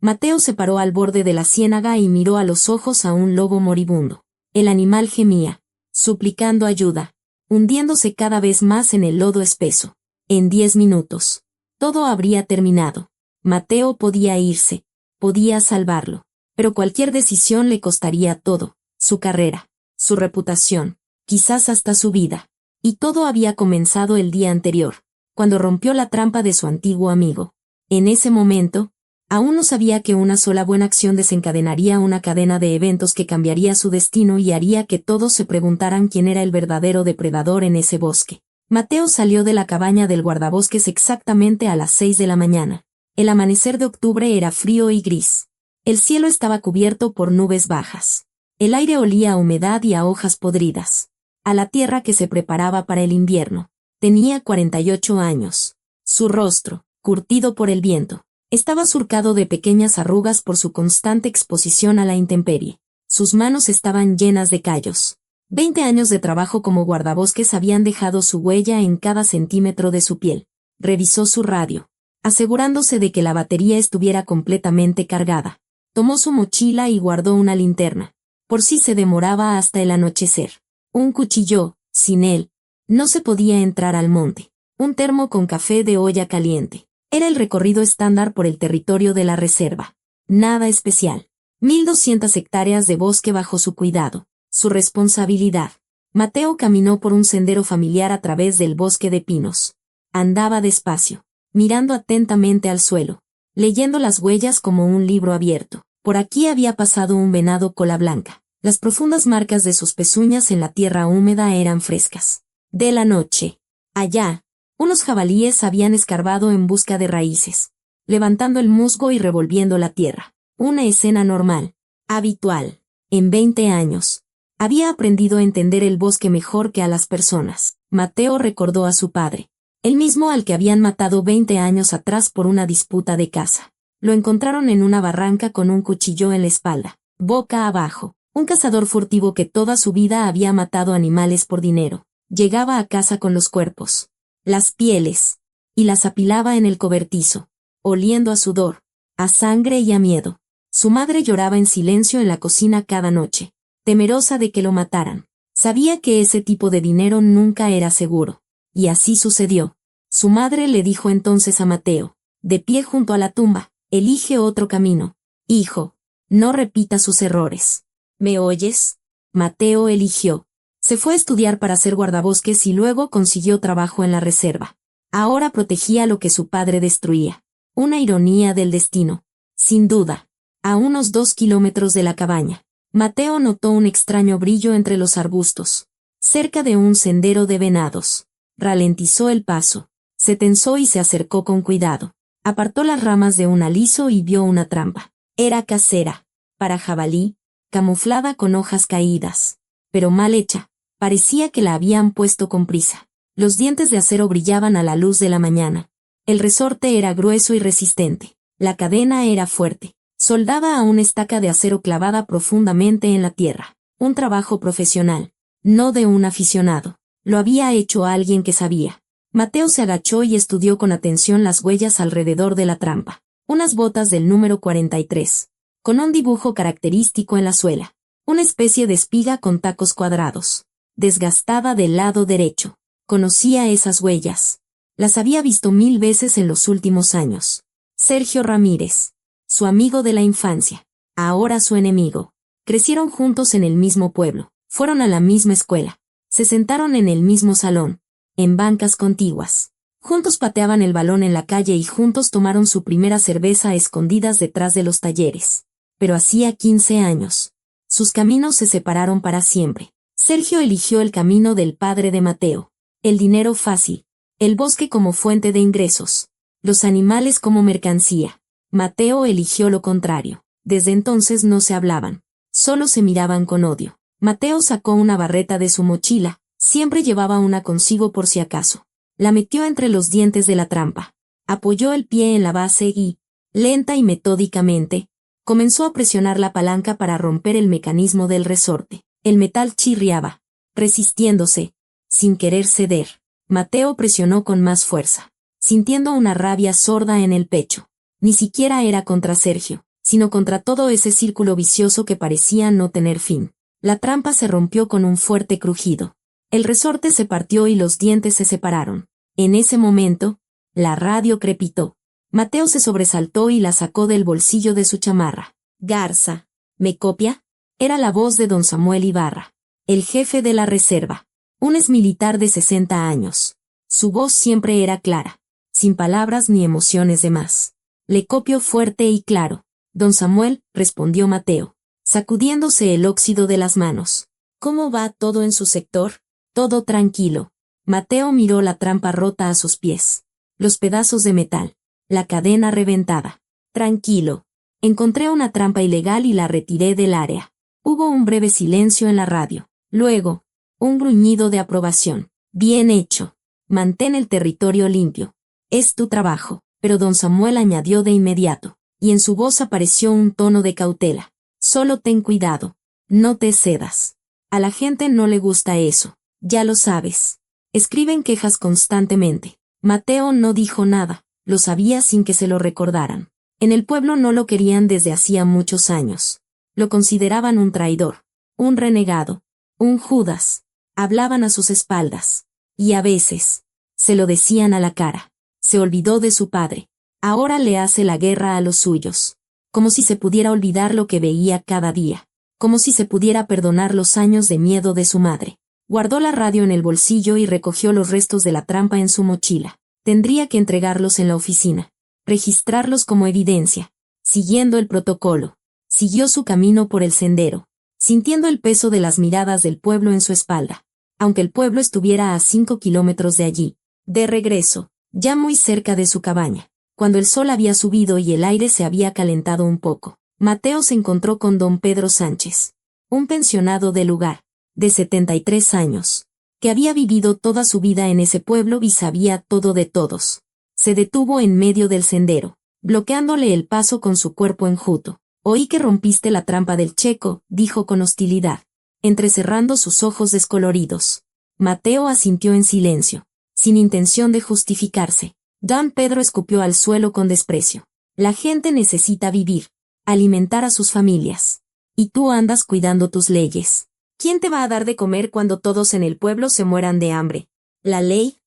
Mateo se paró al borde de la ciénaga y miró a los ojos a un lobo moribundo. El animal gemía, suplicando ayuda, hundiéndose cada vez más en el lodo espeso. En 10 minutos, todo habría terminado. Mateo podía irse, podía salvarlo, pero cualquier decisión le costaría todo, su carrera, su reputación, quizás hasta su vida. Y todo había comenzado el día anterior, cuando rompió la trampa de su antiguo amigo. En ese momento, aún no sabía que una sola buena acción desencadenaría una cadena de eventos que cambiaría su destino y haría que todos se preguntaran quién era el verdadero depredador en ese bosque. Mateo salió de la cabaña del guardabosques exactamente a las 6 de la mañana. El amanecer de octubre era frío y gris. El cielo estaba cubierto por nubes bajas. El aire olía a humedad y a hojas podridas. A la tierra que se preparaba para el invierno. Tenía 48 años. Su rostro, curtido por el viento, estaba surcado de pequeñas arrugas por su constante exposición a la intemperie. Sus manos estaban llenas de callos. 20 años de trabajo como guardabosques habían dejado su huella en cada centímetro de su piel. Revisó su radio, asegurándose de que la batería estuviera completamente cargada. Tomó su mochila y guardó una linterna, por si se demoraba hasta el anochecer. Un cuchillo, sin él, no se podía entrar al monte. Un termo con café de olla caliente. Era el recorrido estándar por el territorio de la reserva. Nada especial. 1200 hectáreas de bosque bajo su cuidado, su responsabilidad. Mateo caminó por un sendero familiar a través del bosque de pinos. Andaba despacio, mirando atentamente al suelo, leyendo las huellas como un libro abierto. Por aquí había pasado un venado cola blanca. Las profundas marcas de sus pezuñas en la tierra húmeda eran frescas. De la noche. Allá, unos jabalíes habían escarbado en busca de raíces, levantando el musgo y revolviendo la tierra. Una escena normal, habitual. En 20 años, había aprendido a entender el bosque mejor que a las personas. Mateo recordó a su padre, el mismo al que habían matado 20 años atrás por una disputa de caza. Lo encontraron en una barranca con un cuchillo en la espalda, boca abajo. Un cazador furtivo que toda su vida había matado animales por dinero. Llegaba a casa con los cuerpos, las pieles, y las apilaba en el cobertizo, oliendo a sudor, a sangre y a miedo. Su madre lloraba en silencio en la cocina cada noche, temerosa de que lo mataran. Sabía que ese tipo de dinero nunca era seguro. Y así sucedió. Su madre le dijo entonces a Mateo, de pie junto a la tumba, elige otro camino. Hijo, no repita sus errores. ¿Me oyes? Mateo eligió. Se fue a estudiar para ser guardabosques y luego consiguió trabajo en la reserva. Ahora protegía lo que su padre destruía. Una ironía del destino. Sin duda. A unos 2 kilómetros de la cabaña, Mateo notó un extraño brillo entre los arbustos, cerca de un sendero de venados. Ralentizó el paso, se tensó y se acercó con cuidado. Apartó las ramas de un aliso y vio una trampa. Era casera, para jabalí, camuflada con hojas caídas, pero mal hecha. Parecía que la habían puesto con prisa. Los dientes de acero brillaban a la luz de la mañana. El resorte era grueso y resistente. La cadena era fuerte, soldada a una estaca de acero clavada profundamente en la tierra. Un trabajo profesional, no de un aficionado. Lo había hecho alguien que sabía. Mateo se agachó y estudió con atención las huellas alrededor de la trampa. Unas botas del número 43, con un dibujo característico en la suela. Una especie de espiga con tacos cuadrados, desgastada del lado derecho. Conocía esas huellas. Las había visto 1000 veces en los últimos años. Sergio Ramírez, su amigo de la infancia, ahora su enemigo. Crecieron juntos en el mismo pueblo, fueron a la misma escuela, se sentaron en el mismo salón, en bancas contiguas. Juntos pateaban el balón en la calle y juntos tomaron su primera cerveza a escondidas detrás de los talleres. Pero hacía 15 años. Sus caminos se separaron para siempre. Sergio eligió el camino del padre de Mateo. El dinero fácil, el bosque como fuente de ingresos, los animales como mercancía. Mateo eligió lo contrario. Desde entonces no se hablaban, solo se miraban con odio. Mateo sacó una barreta de su mochila, siempre llevaba una consigo por si acaso. La metió entre los dientes de la trampa, apoyó el pie en la base y, lenta y metódicamente, comenzó a presionar la palanca para romper el mecanismo del resorte. El metal chirriaba, resistiéndose, sin querer ceder. Mateo presionó con más fuerza, sintiendo una rabia sorda en el pecho. Ni siquiera era contra Sergio, sino contra todo ese círculo vicioso que parecía no tener fin. La trampa se rompió con un fuerte crujido. El resorte se partió y los dientes se separaron. En ese momento, la radio crepitó. Mateo se sobresaltó y la sacó del bolsillo de su chamarra. «Garza, ¿me copia?» Era la voz de don Samuel Ibarra, el jefe de la reserva. Un exmilitar de 60 años. Su voz siempre era clara, sin palabras ni emociones de más. «Le copio fuerte y claro, don Samuel», respondió Mateo, sacudiéndose el óxido de las manos. «¿Cómo va todo en su sector?» «Todo tranquilo». Mateo miró la trampa rota a sus pies. Los pedazos de metal. La cadena reventada. «Tranquilo. Encontré una trampa ilegal y la retiré del área». Hubo un breve silencio en la radio. Luego, un gruñido de aprobación. «Bien hecho. Mantén el territorio limpio. Es tu trabajo». Pero don Samuel añadió de inmediato, y en su voz apareció un tono de cautela. «Solo ten cuidado. No te cedas. A la gente no le gusta eso. Ya lo sabes. Escriben quejas constantemente». Mateo no dijo nada, lo sabía sin que se lo recordaran. En el pueblo no lo querían desde hacía muchos años. Lo consideraban un traidor, un renegado, un Judas. Hablaban a sus espaldas. Y a veces, se lo decían a la cara. Se olvidó de su padre. Ahora le hace la guerra a los suyos. Como si se pudiera olvidar lo que veía cada día. Como si se pudiera perdonar los años de miedo de su madre. Guardó la radio en el bolsillo y recogió los restos de la trampa en su mochila. Tendría que entregarlos en la oficina. Registrarlos como evidencia. Siguiendo el protocolo. Siguió su camino por el sendero, sintiendo el peso de las miradas del pueblo en su espalda. Aunque el pueblo estuviera a 5 kilómetros de allí. De regreso, ya muy cerca de su cabaña, cuando el sol había subido y el aire se había calentado un poco, Mateo se encontró con don Pedro Sánchez, un pensionado del lugar, de 73 años, que había vivido toda su vida en ese pueblo y sabía todo de todos. Se detuvo en medio del sendero, bloqueándole el paso con su cuerpo enjuto. «Oí que rompiste la trampa del Checo», dijo con hostilidad, entrecerrando sus ojos descoloridos. Mateo asintió en silencio, sin intención de justificarse. Don Pedro escupió al suelo con desprecio. «La gente necesita vivir, alimentar a sus familias. Y tú andas cuidando tus leyes. ¿Quién te va a dar de comer cuando todos en el pueblo se mueran de hambre? La ley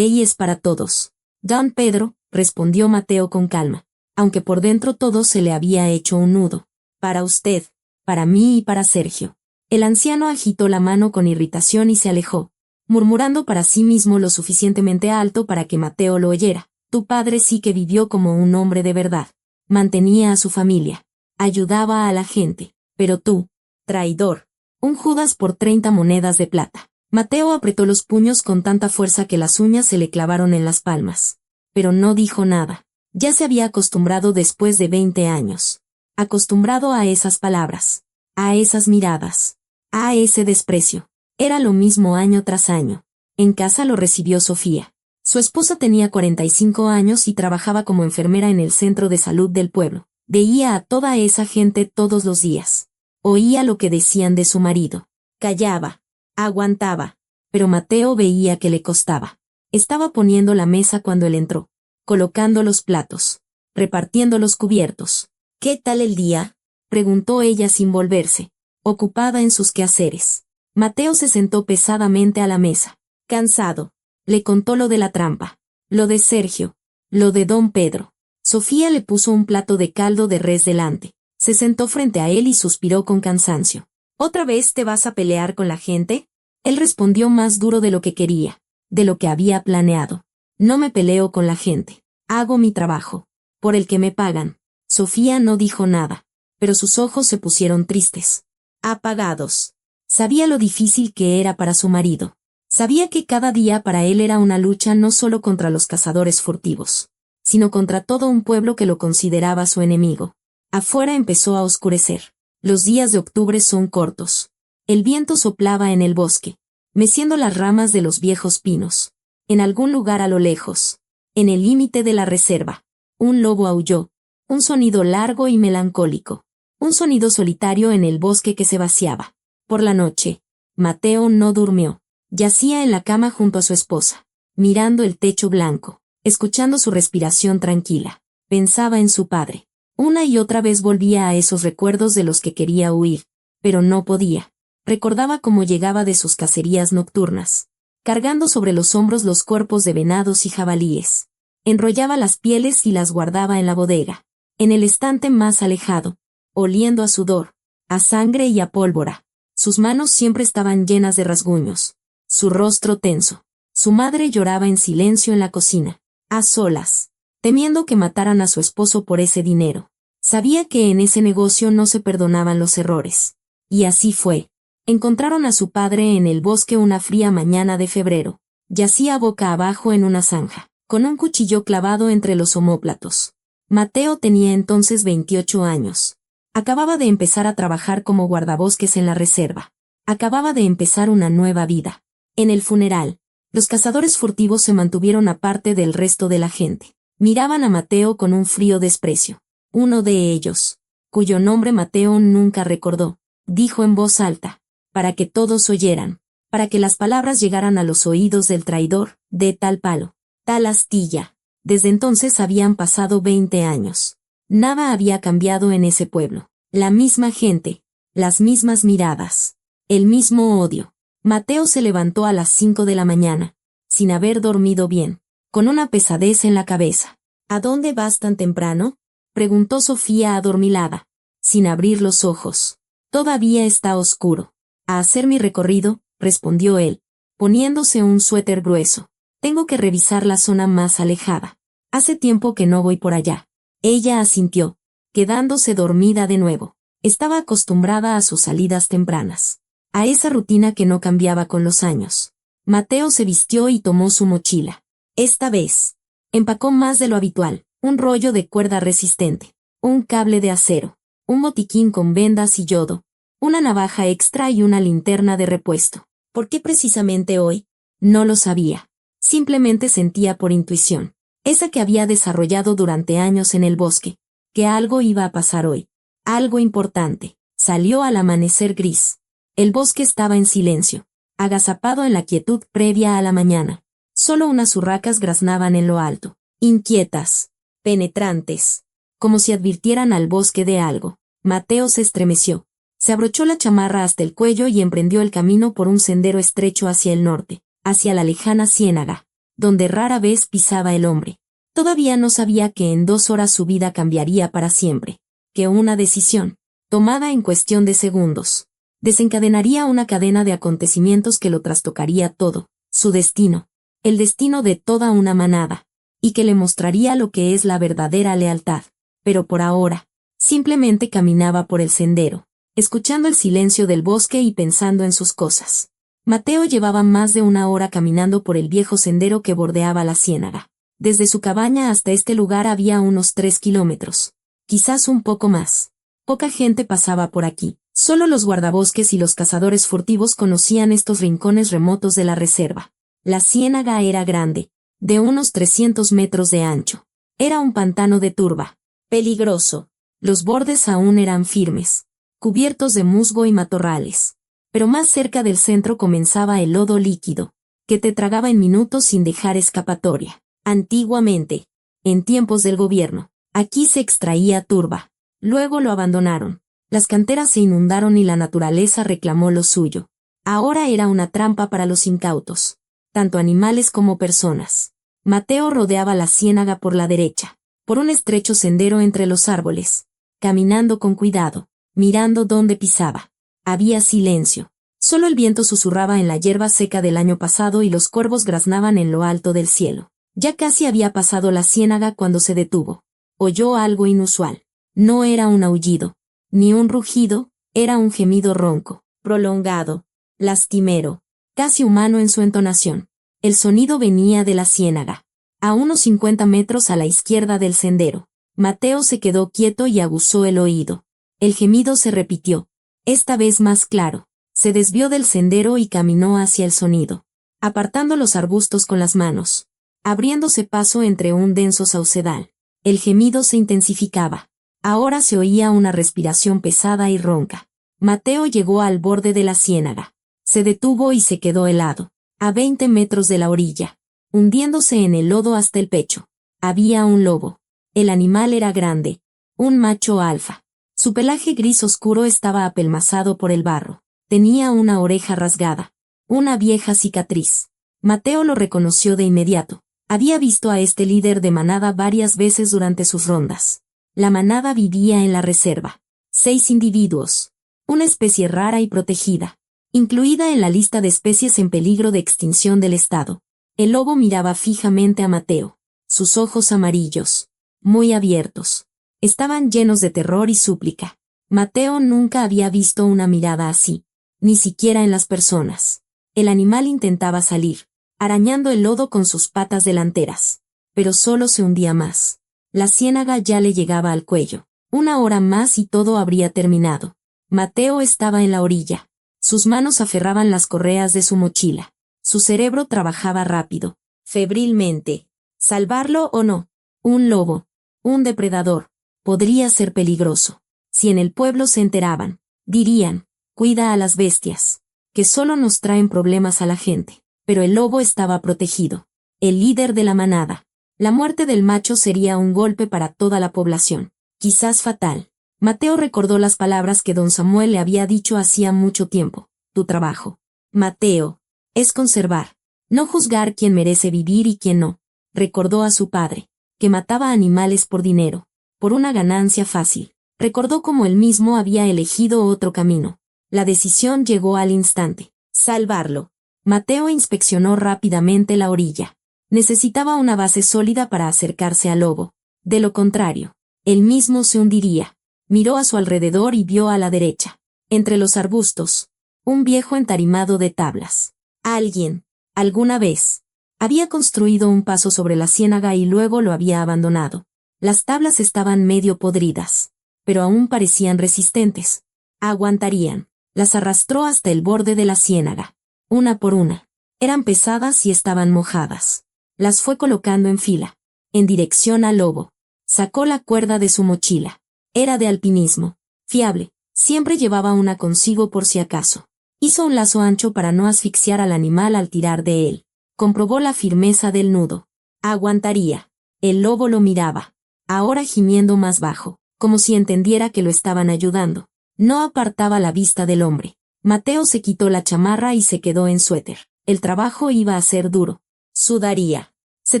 es para todos». «Don Pedro», respondió Mateo con calma, aunque por dentro todo se le había hecho un nudo. «Para usted, para mí y para Sergio». El anciano agitó la mano con irritación y se alejó, murmurando para sí mismo lo suficientemente alto para que Mateo lo oyera. «Tu padre sí que vivió como un hombre de verdad. Mantenía a su familia. Ayudaba a la gente. Pero tú, traidor. Un Judas por 30 monedas de plata». Mateo apretó los puños con tanta fuerza que las uñas se le clavaron en las palmas. Pero no dijo nada. Ya se había acostumbrado después de 20 años. Acostumbrado a esas palabras. A esas miradas. A ese desprecio. Era lo mismo año tras año. En casa lo recibió Sofía. Su esposa tenía 45 años y trabajaba como enfermera en el centro de salud del pueblo. Veía a toda esa gente todos los días. Oía lo que decían de su marido. Callaba. Aguantaba. Pero Mateo veía que le costaba. Estaba poniendo la mesa cuando él entró. Colocando los platos. Repartiendo los cubiertos. «¿Qué tal el día?», preguntó ella sin volverse, ocupada en sus quehaceres. Mateo se sentó pesadamente a la mesa. Cansado. Le contó lo de la trampa. Lo de Sergio. Lo de don Pedro. Sofía le puso un plato de caldo de res delante. Se sentó frente a él y suspiró con cansancio. «¿Otra vez te vas a pelear con la gente?». Él respondió más duro de lo que quería, de lo que había planeado. «No me peleo con la gente. Hago mi trabajo. Por el que me pagan». Sofía no dijo nada, pero sus ojos se pusieron tristes. Apagados. Sabía lo difícil que era para su marido. Sabía que cada día para él era una lucha no solo contra los cazadores furtivos, sino contra todo un pueblo que lo consideraba su enemigo. Afuera empezó a oscurecer. Los días de octubre son cortos. El viento soplaba en el bosque, meciendo las ramas de los viejos pinos. En algún lugar a lo lejos, en el límite de la reserva, un lobo aulló, un sonido largo y melancólico, un sonido solitario en el bosque que se vaciaba. Por la noche, Mateo no durmió. Yacía en la cama junto a su esposa, mirando el techo blanco, escuchando su respiración tranquila. Pensaba en su padre. Una y otra vez volvía a esos recuerdos de los que quería huir, pero no podía. Recordaba cómo llegaba de sus cacerías nocturnas, cargando sobre los hombros los cuerpos de venados y jabalíes. Enrollaba las pieles y las guardaba en la bodega, en el estante más alejado, oliendo a sudor, a sangre y a pólvora. Sus manos siempre estaban llenas de rasguños, su rostro tenso. Su madre lloraba en silencio en la cocina, a solas, temiendo que mataran a su esposo por ese dinero. Sabía que en ese negocio no se perdonaban los errores. Y así fue. Encontraron a su padre en el bosque una fría mañana de febrero. Yacía boca abajo en una zanja, con un cuchillo clavado entre los omóplatos. Mateo tenía entonces 28 años. Acababa de empezar a trabajar como guardabosques en la reserva. Acababa de empezar una nueva vida. En el funeral, los cazadores furtivos se mantuvieron aparte del resto de la gente. Miraban a Mateo con un frío desprecio. Uno de ellos, cuyo nombre Mateo nunca recordó, dijo en voz alta, para que todos oyeran, para que las palabras llegaran a los oídos del traidor, de tal palo, tal astilla. Desde entonces habían pasado 20 años. Nada había cambiado en ese pueblo. La misma gente, las mismas miradas, el mismo odio. Mateo se levantó a las 5 de la mañana, sin haber dormido bien, con una pesadez en la cabeza. ¿A dónde vas tan temprano?, preguntó Sofía adormilada, sin abrir los ojos. Todavía está oscuro. A hacer mi recorrido, respondió él, poniéndose un suéter grueso. Tengo que revisar la zona más alejada. Hace tiempo que no voy por allá. Ella asintió, quedándose dormida de nuevo. Estaba acostumbrada a sus salidas tempranas, a esa rutina que no cambiaba con los años. Mateo se vistió y tomó su mochila. Esta vez, empacó más de lo habitual, un rollo de cuerda resistente, un cable de acero, un botiquín con vendas y yodo, una navaja extra y una linterna de repuesto. ¿Por qué precisamente hoy? No lo sabía. Simplemente sentía por intuición, esa que había desarrollado durante años en el bosque, que algo iba a pasar hoy. Algo importante. Salió al amanecer gris. El bosque estaba en silencio, agazapado en la quietud previa a la mañana. Solo unas urracas graznaban en lo alto, inquietas, penetrantes, como si advirtieran al bosque de algo. Mateo se estremeció. Se abrochó la chamarra hasta el cuello y emprendió el camino por un sendero estrecho hacia el norte, hacia la lejana ciénaga, donde rara vez pisaba el hombre. Todavía no sabía que en 2 horas su vida cambiaría para siempre, que una decisión, tomada en cuestión de segundos, desencadenaría una cadena de acontecimientos que lo trastocaría todo, su destino, el destino de toda una manada, y que le mostraría lo que es la verdadera lealtad. Pero por ahora, simplemente caminaba por el sendero, escuchando el silencio del bosque y pensando en sus cosas. Mateo llevaba más de 1 hora caminando por el viejo sendero que bordeaba la ciénaga. Desde su cabaña hasta este lugar había unos 3 kilómetros, quizás un poco más. Poca gente pasaba por aquí. Solo los guardabosques y los cazadores furtivos conocían estos rincones remotos de la reserva. La ciénaga era grande, de unos 300 metros de ancho. Era un pantano de turba, peligroso. Los bordes aún eran firmes, cubiertos de musgo y matorrales. Pero más cerca del centro comenzaba el lodo líquido, que te tragaba en minutos sin dejar escapatoria. Antiguamente, en tiempos del gobierno, aquí se extraía turba. Luego lo abandonaron. Las canteras se inundaron y la naturaleza reclamó lo suyo. Ahora era una trampa para los incautos, tanto animales como personas. Mateo rodeaba la ciénaga por la derecha, por un estrecho sendero entre los árboles, caminando con cuidado, mirando dónde pisaba. Había silencio. Solo el viento susurraba en la hierba seca del año pasado y los cuervos graznaban en lo alto del cielo. Ya casi había pasado la ciénaga cuando se detuvo. Oyó algo inusual. No era un aullido, ni un rugido, era un gemido ronco, prolongado, lastimero, casi humano en su entonación. El sonido venía de la ciénaga, a unos 50 metros a la izquierda del sendero. Mateo se quedó quieto y aguzó el oído. El gemido se repitió, esta vez más claro. Se desvió del sendero y caminó hacia el sonido, apartando los arbustos con las manos, abriéndose paso entre un denso saucedal. El gemido se intensificaba. Ahora se oía una respiración pesada y ronca. Mateo llegó al borde de la ciénaga. Se detuvo y se quedó helado, a 20 metros de la orilla, hundiéndose en el lodo hasta el pecho. Había un lobo. El animal era grande, Un macho alfa. Su pelaje gris oscuro estaba apelmazado por el barro. Tenía una oreja rasgada. Una vieja cicatriz. Mateo lo reconoció de inmediato. Había visto a este líder de manada varias veces durante sus rondas. La manada vivía en la reserva. 6 individuos. Una especie rara y protegida, incluida en la lista de especies en peligro de extinción del estado. El lobo miraba fijamente a Mateo. Sus ojos amarillos, muy abiertos, estaban llenos de terror y súplica. Mateo nunca había visto una mirada así, ni siquiera en las personas. El animal intentaba salir, arañando el lodo con sus patas delanteras, pero solo se hundía más. La ciénaga ya le llegaba al cuello. 1 hora más y todo habría terminado. Mateo estaba en la orilla. Sus manos aferraban las correas de su mochila. Su cerebro trabajaba rápido, febrilmente. ¿Salvarlo o no? Un lobo, un depredador, podría ser peligroso. Si en el pueblo se enteraban, dirían, cuida a las bestias, que solo nos traen problemas a la gente. Pero el lobo estaba protegido. El líder de la manada. La muerte del macho sería un golpe para toda la población, quizás fatal. Mateo recordó las palabras que don Samuel le había dicho hacía mucho tiempo. Tu trabajo, Mateo, es conservar, no juzgar quién merece vivir y quién no. Recordó a su padre, que mataba animales por dinero, por una ganancia fácil. Recordó cómo él mismo había elegido otro camino. La decisión llegó al instante. Salvarlo. Mateo inspeccionó rápidamente la orilla. Necesitaba una base sólida para acercarse al lobo. De lo contrario, él mismo se hundiría. Miró a su alrededor y vio a la derecha, entre los arbustos, un viejo entarimado de tablas. Alguien, alguna vez, había construido un paso sobre la ciénaga y luego lo había abandonado. Las tablas estaban medio podridas, pero aún parecían resistentes. Aguantarían. Las arrastró hasta el borde de la ciénaga. Una por una. Eran pesadas y estaban mojadas. Las fue colocando en fila, en dirección al lobo. Sacó la cuerda de su mochila. Era de alpinismo. Fiable. Siempre llevaba una consigo por si acaso. Hizo un lazo ancho para no asfixiar al animal al tirar de él. Comprobó la firmeza del nudo. Aguantaría. El lobo lo miraba, ahora gimiendo más bajo, como si entendiera que lo estaban ayudando. No apartaba la vista del hombre. Mateo se quitó la chamarra y se quedó en suéter. El trabajo iba a ser duro. Sudaría. Se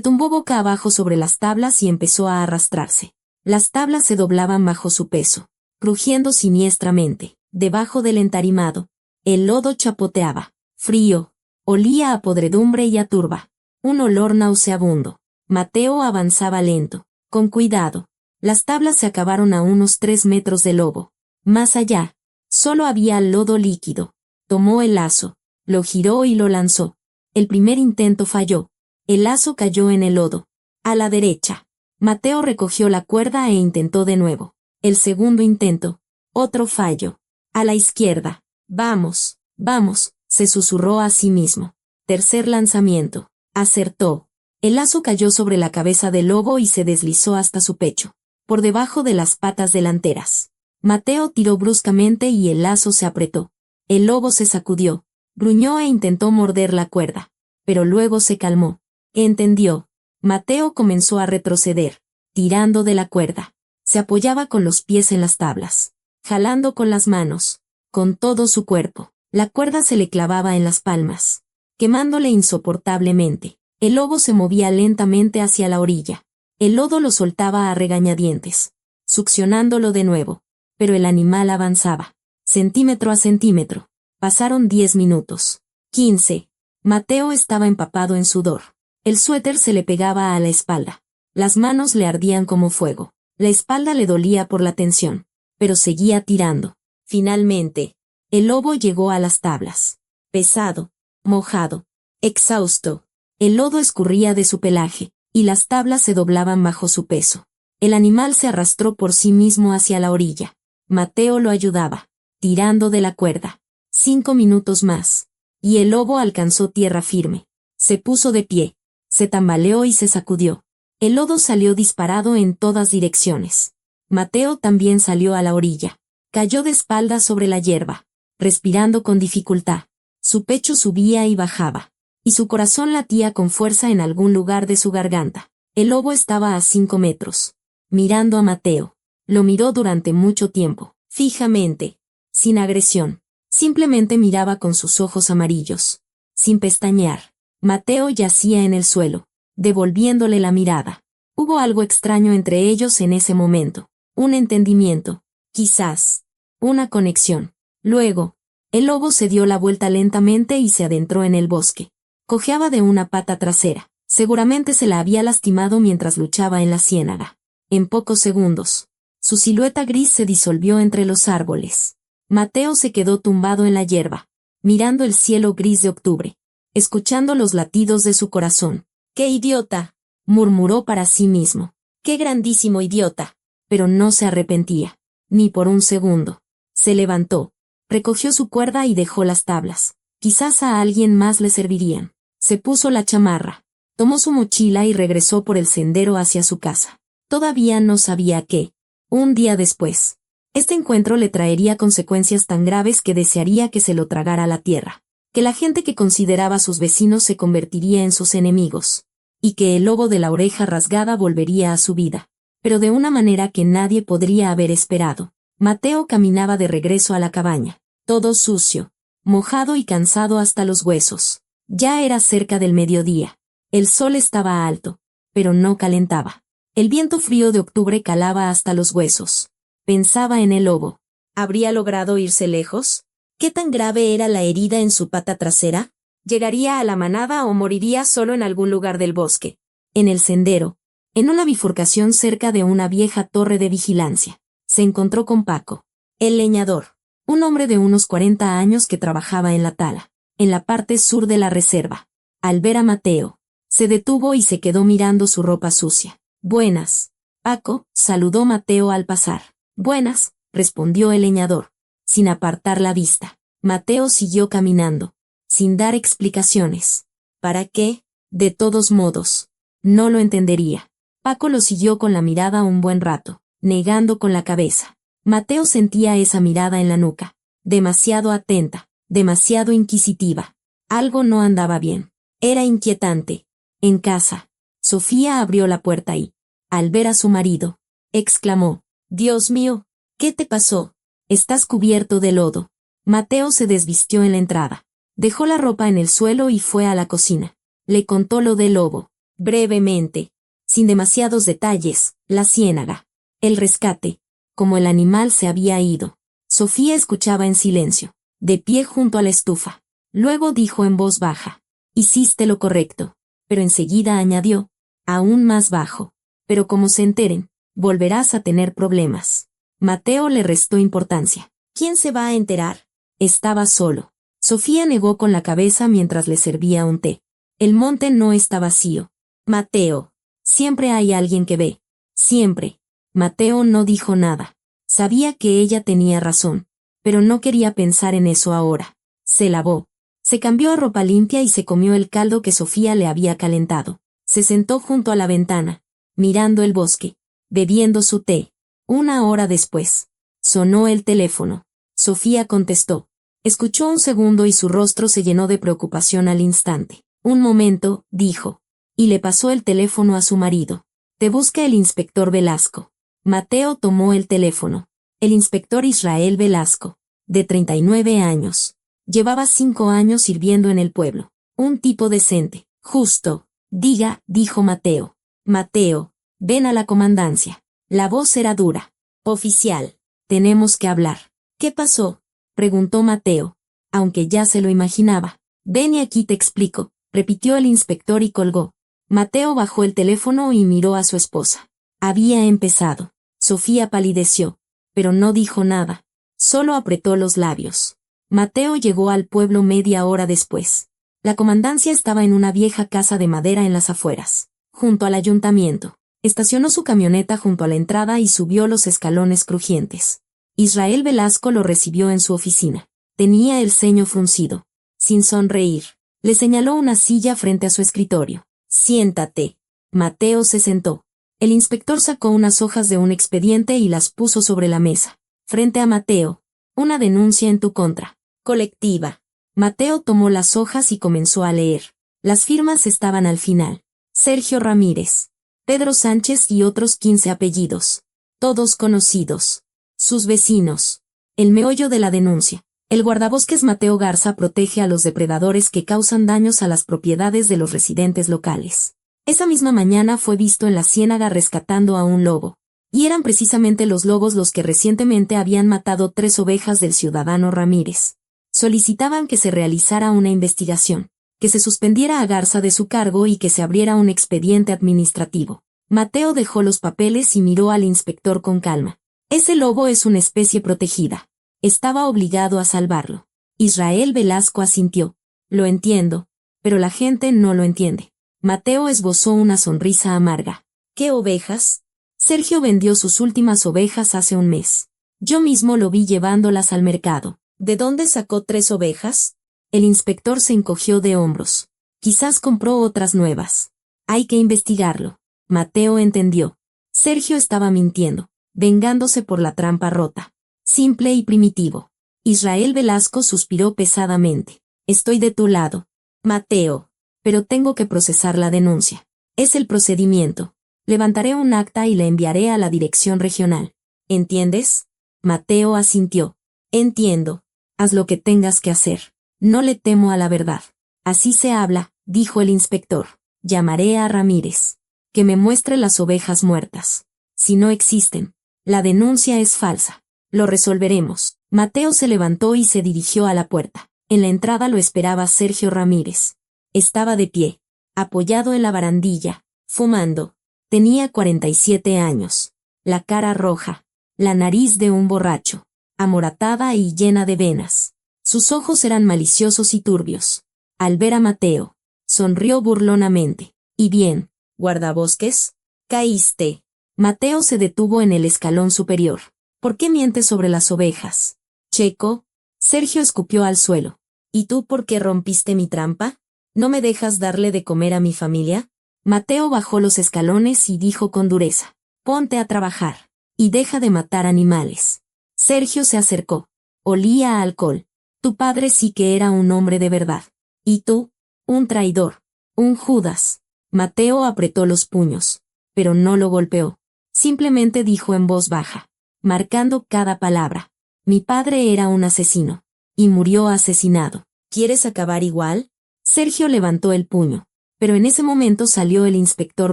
tumbó boca abajo sobre las tablas y empezó a arrastrarse. Las tablas se doblaban bajo su peso, crujiendo siniestramente. Debajo del entarimado, el lodo chapoteaba. Frío. Olía a podredumbre y a turba. Un olor nauseabundo. Mateo avanzaba lento, con cuidado. Las tablas se acabaron a unos 3 metros del lobo. Más allá, solo había lodo líquido. Tomó el lazo, lo giró y lo lanzó. El primer intento falló. El lazo cayó en el lodo. A la derecha. Mateo recogió la cuerda e intentó de nuevo. El segundo intento. Otro fallo. A la izquierda. Vamos, vamos, se susurró a sí mismo. Tercer lanzamiento. Acertó. El lazo cayó sobre la cabeza del lobo y se deslizó hasta su pecho, por debajo de las patas delanteras. Mateo tiró bruscamente y el lazo se apretó. El lobo se sacudió, gruñó e intentó morder la cuerda, pero luego se calmó. Entendió. Mateo comenzó a retroceder, tirando de la cuerda. Se apoyaba con los pies en las tablas, jalando con las manos, con todo su cuerpo. La cuerda se le clavaba en las palmas, quemándole insoportablemente. El lobo se movía lentamente hacia la orilla. El lodo lo soltaba a regañadientes, succionándolo de nuevo. Pero el animal avanzaba, centímetro a centímetro. Pasaron 10 minutos. 15. Mateo estaba empapado en sudor. El suéter se le pegaba a la espalda. Las manos le ardían como fuego. La espalda le dolía por la tensión, pero seguía tirando. Finalmente, el lobo llegó a las tablas. Pesado, mojado, exhausto. El lodo escurría de su pelaje, y las tablas se doblaban bajo su peso. El animal se arrastró por sí mismo hacia la orilla. Mateo lo ayudaba, tirando de la cuerda. 5 minutos más, y el lobo alcanzó tierra firme. Se puso de pie, se tambaleó y se sacudió. El lodo salió disparado en todas direcciones. Mateo también salió a la orilla. Cayó de espaldas sobre la hierba, respirando con dificultad. Su pecho subía y bajaba, y su corazón latía con fuerza en algún lugar de su garganta. El lobo estaba a 5 metros, mirando a Mateo. Lo miró durante mucho tiempo, fijamente, sin agresión. Simplemente miraba con sus ojos amarillos. Sin pestañear. Mateo yacía en el suelo, devolviéndole la mirada. Hubo algo extraño entre ellos en ese momento. Un entendimiento. Quizás. Una conexión. Luego, el lobo se dio la vuelta lentamente y se adentró en el bosque. Cojeaba de una pata trasera. Seguramente se la había lastimado mientras luchaba en la ciénaga. En pocos segundos, su silueta gris se disolvió entre los árboles. Mateo se quedó tumbado en la hierba, mirando el cielo gris de octubre, escuchando los latidos de su corazón. ¡Qué idiota!, murmuró para sí mismo. ¡Qué grandísimo idiota! Pero no se arrepentía, ni por un segundo. Se levantó, recogió su cuerda y dejó las tablas. Quizás a alguien más le servirían. Se puso la chamarra, tomó su mochila y regresó por el sendero hacia su casa. Todavía no sabía que, un día después, este encuentro le traería consecuencias tan graves que desearía que se lo tragara la tierra, que la gente que consideraba sus vecinos se convertiría en sus enemigos, y que el lobo de la oreja rasgada volvería a su vida, pero de una manera que nadie podría haber esperado. Mateo caminaba de regreso a la cabaña, todo sucio, mojado y cansado hasta los huesos. Ya era cerca del mediodía. El sol estaba alto, pero no calentaba. El viento frío de octubre calaba hasta los huesos. Pensaba en el lobo. ¿Habría logrado irse lejos? ¿Qué tan grave era la herida en su pata trasera? ¿Llegaría a la manada o moriría solo en algún lugar del bosque? En el sendero, en una bifurcación cerca de una vieja torre de vigilancia, se encontró con Paco, el leñador, un hombre de unos 40 años que trabajaba en la tala, en la parte sur de la reserva. Al ver a Mateo, se detuvo y se quedó mirando su ropa sucia. «Buenas, Paco», saludó Mateo al pasar. «Buenas», respondió el leñador, sin apartar la vista. Mateo siguió caminando, sin dar explicaciones. ¿Para qué? De todos modos, no lo entendería. Paco lo siguió con la mirada un buen rato, negando con la cabeza. Mateo sentía esa mirada en la nuca, demasiado atenta, demasiado inquisitiva. Algo no andaba bien. Era inquietante. En casa, Sofía abrió la puerta y, al ver a su marido, exclamó: «Dios mío, ¿qué te pasó? Estás cubierto de lodo». Mateo se desvistió en la entrada, dejó la ropa en el suelo y fue a la cocina. Le contó lo del lobo, brevemente, sin demasiados detalles, la ciénaga, el rescate, cómo el animal se había ido. Sofía escuchaba en silencio, de pie junto a la estufa. Luego dijo en voz baja: «Hiciste lo correcto», pero enseguida añadió, aún más bajo: «Pero como se enteren, volverás a tener problemas». Mateo le restó importancia. ¿Quién se va a enterar? Estaba solo. Sofía negó con la cabeza mientras le servía un té. El monte no está vacío. Mateo. Siempre hay alguien que ve. Siempre. Mateo no dijo nada. Sabía que ella tenía razón, pero no quería pensar en eso ahora. Se lavó. Se cambió a ropa limpia y se comió el caldo que Sofía le había calentado. Se sentó junto a la ventana, mirando el bosque, bebiendo su té. 1 hora después, sonó el teléfono. Sofía contestó. Escuchó un segundo y su rostro se llenó de preocupación al instante. «Un momento», dijo, y le pasó el teléfono a su marido. «Te busca el inspector Velasco». Mateo tomó el teléfono. El inspector Israel Velasco, de 39 años. Llevaba 5 años sirviendo en el pueblo. Un tipo decente. «Justo. Diga», dijo Mateo. «Mateo, ven a la comandancia». La voz era dura. «Oficial, tenemos que hablar». «¿Qué pasó?», preguntó Mateo, aunque ya se lo imaginaba. «Ven y aquí te explico», repitió el inspector y colgó. Mateo bajó el teléfono y miró a su esposa. Había empezado. Sofía palideció, pero no dijo nada. Solo apretó los labios. Mateo llegó al pueblo media hora después. La comandancia estaba en una vieja casa de madera en las afueras, junto al ayuntamiento. Estacionó su camioneta junto a la entrada y subió los escalones crujientes. Israel Velasco lo recibió en su oficina. Tenía el ceño fruncido. Sin sonreír, le señaló una silla frente a su escritorio. «Siéntate». Mateo se sentó. El inspector sacó unas hojas de un expediente y las puso sobre la mesa. Frente a Mateo: «Una denuncia en tu contra. Colectiva». Mateo tomó las hojas y comenzó a leer. Las firmas estaban al final. Sergio Ramírez, Pedro Sánchez y otros 15 apellidos. Todos conocidos. Sus vecinos. El meollo de la denuncia. El guardabosques Mateo Garza protege a los depredadores que causan daños a las propiedades de los residentes locales. Esa misma mañana fue visto en la ciénaga rescatando a un lobo. Y eran precisamente los lobos los que recientemente habían matado 3 ovejas del ciudadano Ramírez. Solicitaban que se realizara una investigación, que se suspendiera a Garza de su cargo y que se abriera un expediente administrativo. Mateo dejó los papeles y miró al inspector con calma. Ese lobo es una especie protegida. Estaba obligado a salvarlo. Israel Velasco asintió. Lo entiendo, pero la gente no lo entiende. Mateo esbozó una sonrisa amarga. ¿Qué ovejas? Sergio vendió sus últimas ovejas hace un mes. Yo mismo lo vi llevándolas al mercado. ¿De dónde sacó 3 ovejas? El inspector se encogió de hombros. Quizás compró otras nuevas. Hay que investigarlo. Mateo entendió. Sergio estaba mintiendo, vengándose por la trampa rota. Simple y primitivo. Israel Velasco suspiró pesadamente. Estoy de tu lado, Mateo. Pero tengo que procesar la denuncia. Es el procedimiento. Levantaré un acta y la enviaré a la dirección regional. ¿Entiendes? Mateo asintió. Entiendo. Haz lo que tengas que hacer. No le temo a la verdad. Así se habla, dijo el inspector. Llamaré a Ramírez. Que me muestre las ovejas muertas. Si no existen, la denuncia es falsa. Lo resolveremos. Mateo se levantó y se dirigió a la puerta. En la entrada lo esperaba Sergio Ramírez. Estaba de pie, apoyado en la barandilla, fumando. Tenía 47 años. La cara roja, la nariz de un borracho, amoratada y llena de venas. Sus ojos eran maliciosos y turbios. Al ver a Mateo, sonrió burlonamente. ¿Y bien, guardabosques? ¿Caíste? Mateo se detuvo en el escalón superior. ¿Por qué mientes sobre las ovejas? Checo. Sergio escupió al suelo. ¿Y tú por qué rompiste mi trampa? ¿No me dejas darle de comer a mi familia? Mateo bajó los escalones y dijo con dureza. Ponte a trabajar. Y deja de matar animales. Sergio se acercó. Olía a alcohol. Tu padre sí que era un hombre de verdad. ¿Y tú? Un traidor. Un Judas. Mateo apretó los puños. Pero no lo golpeó. Simplemente dijo en voz baja, marcando cada palabra. Mi padre era un asesino. Y murió asesinado. ¿Quieres acabar igual? Sergio levantó el puño. Pero en ese momento salió el inspector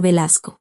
Velasco.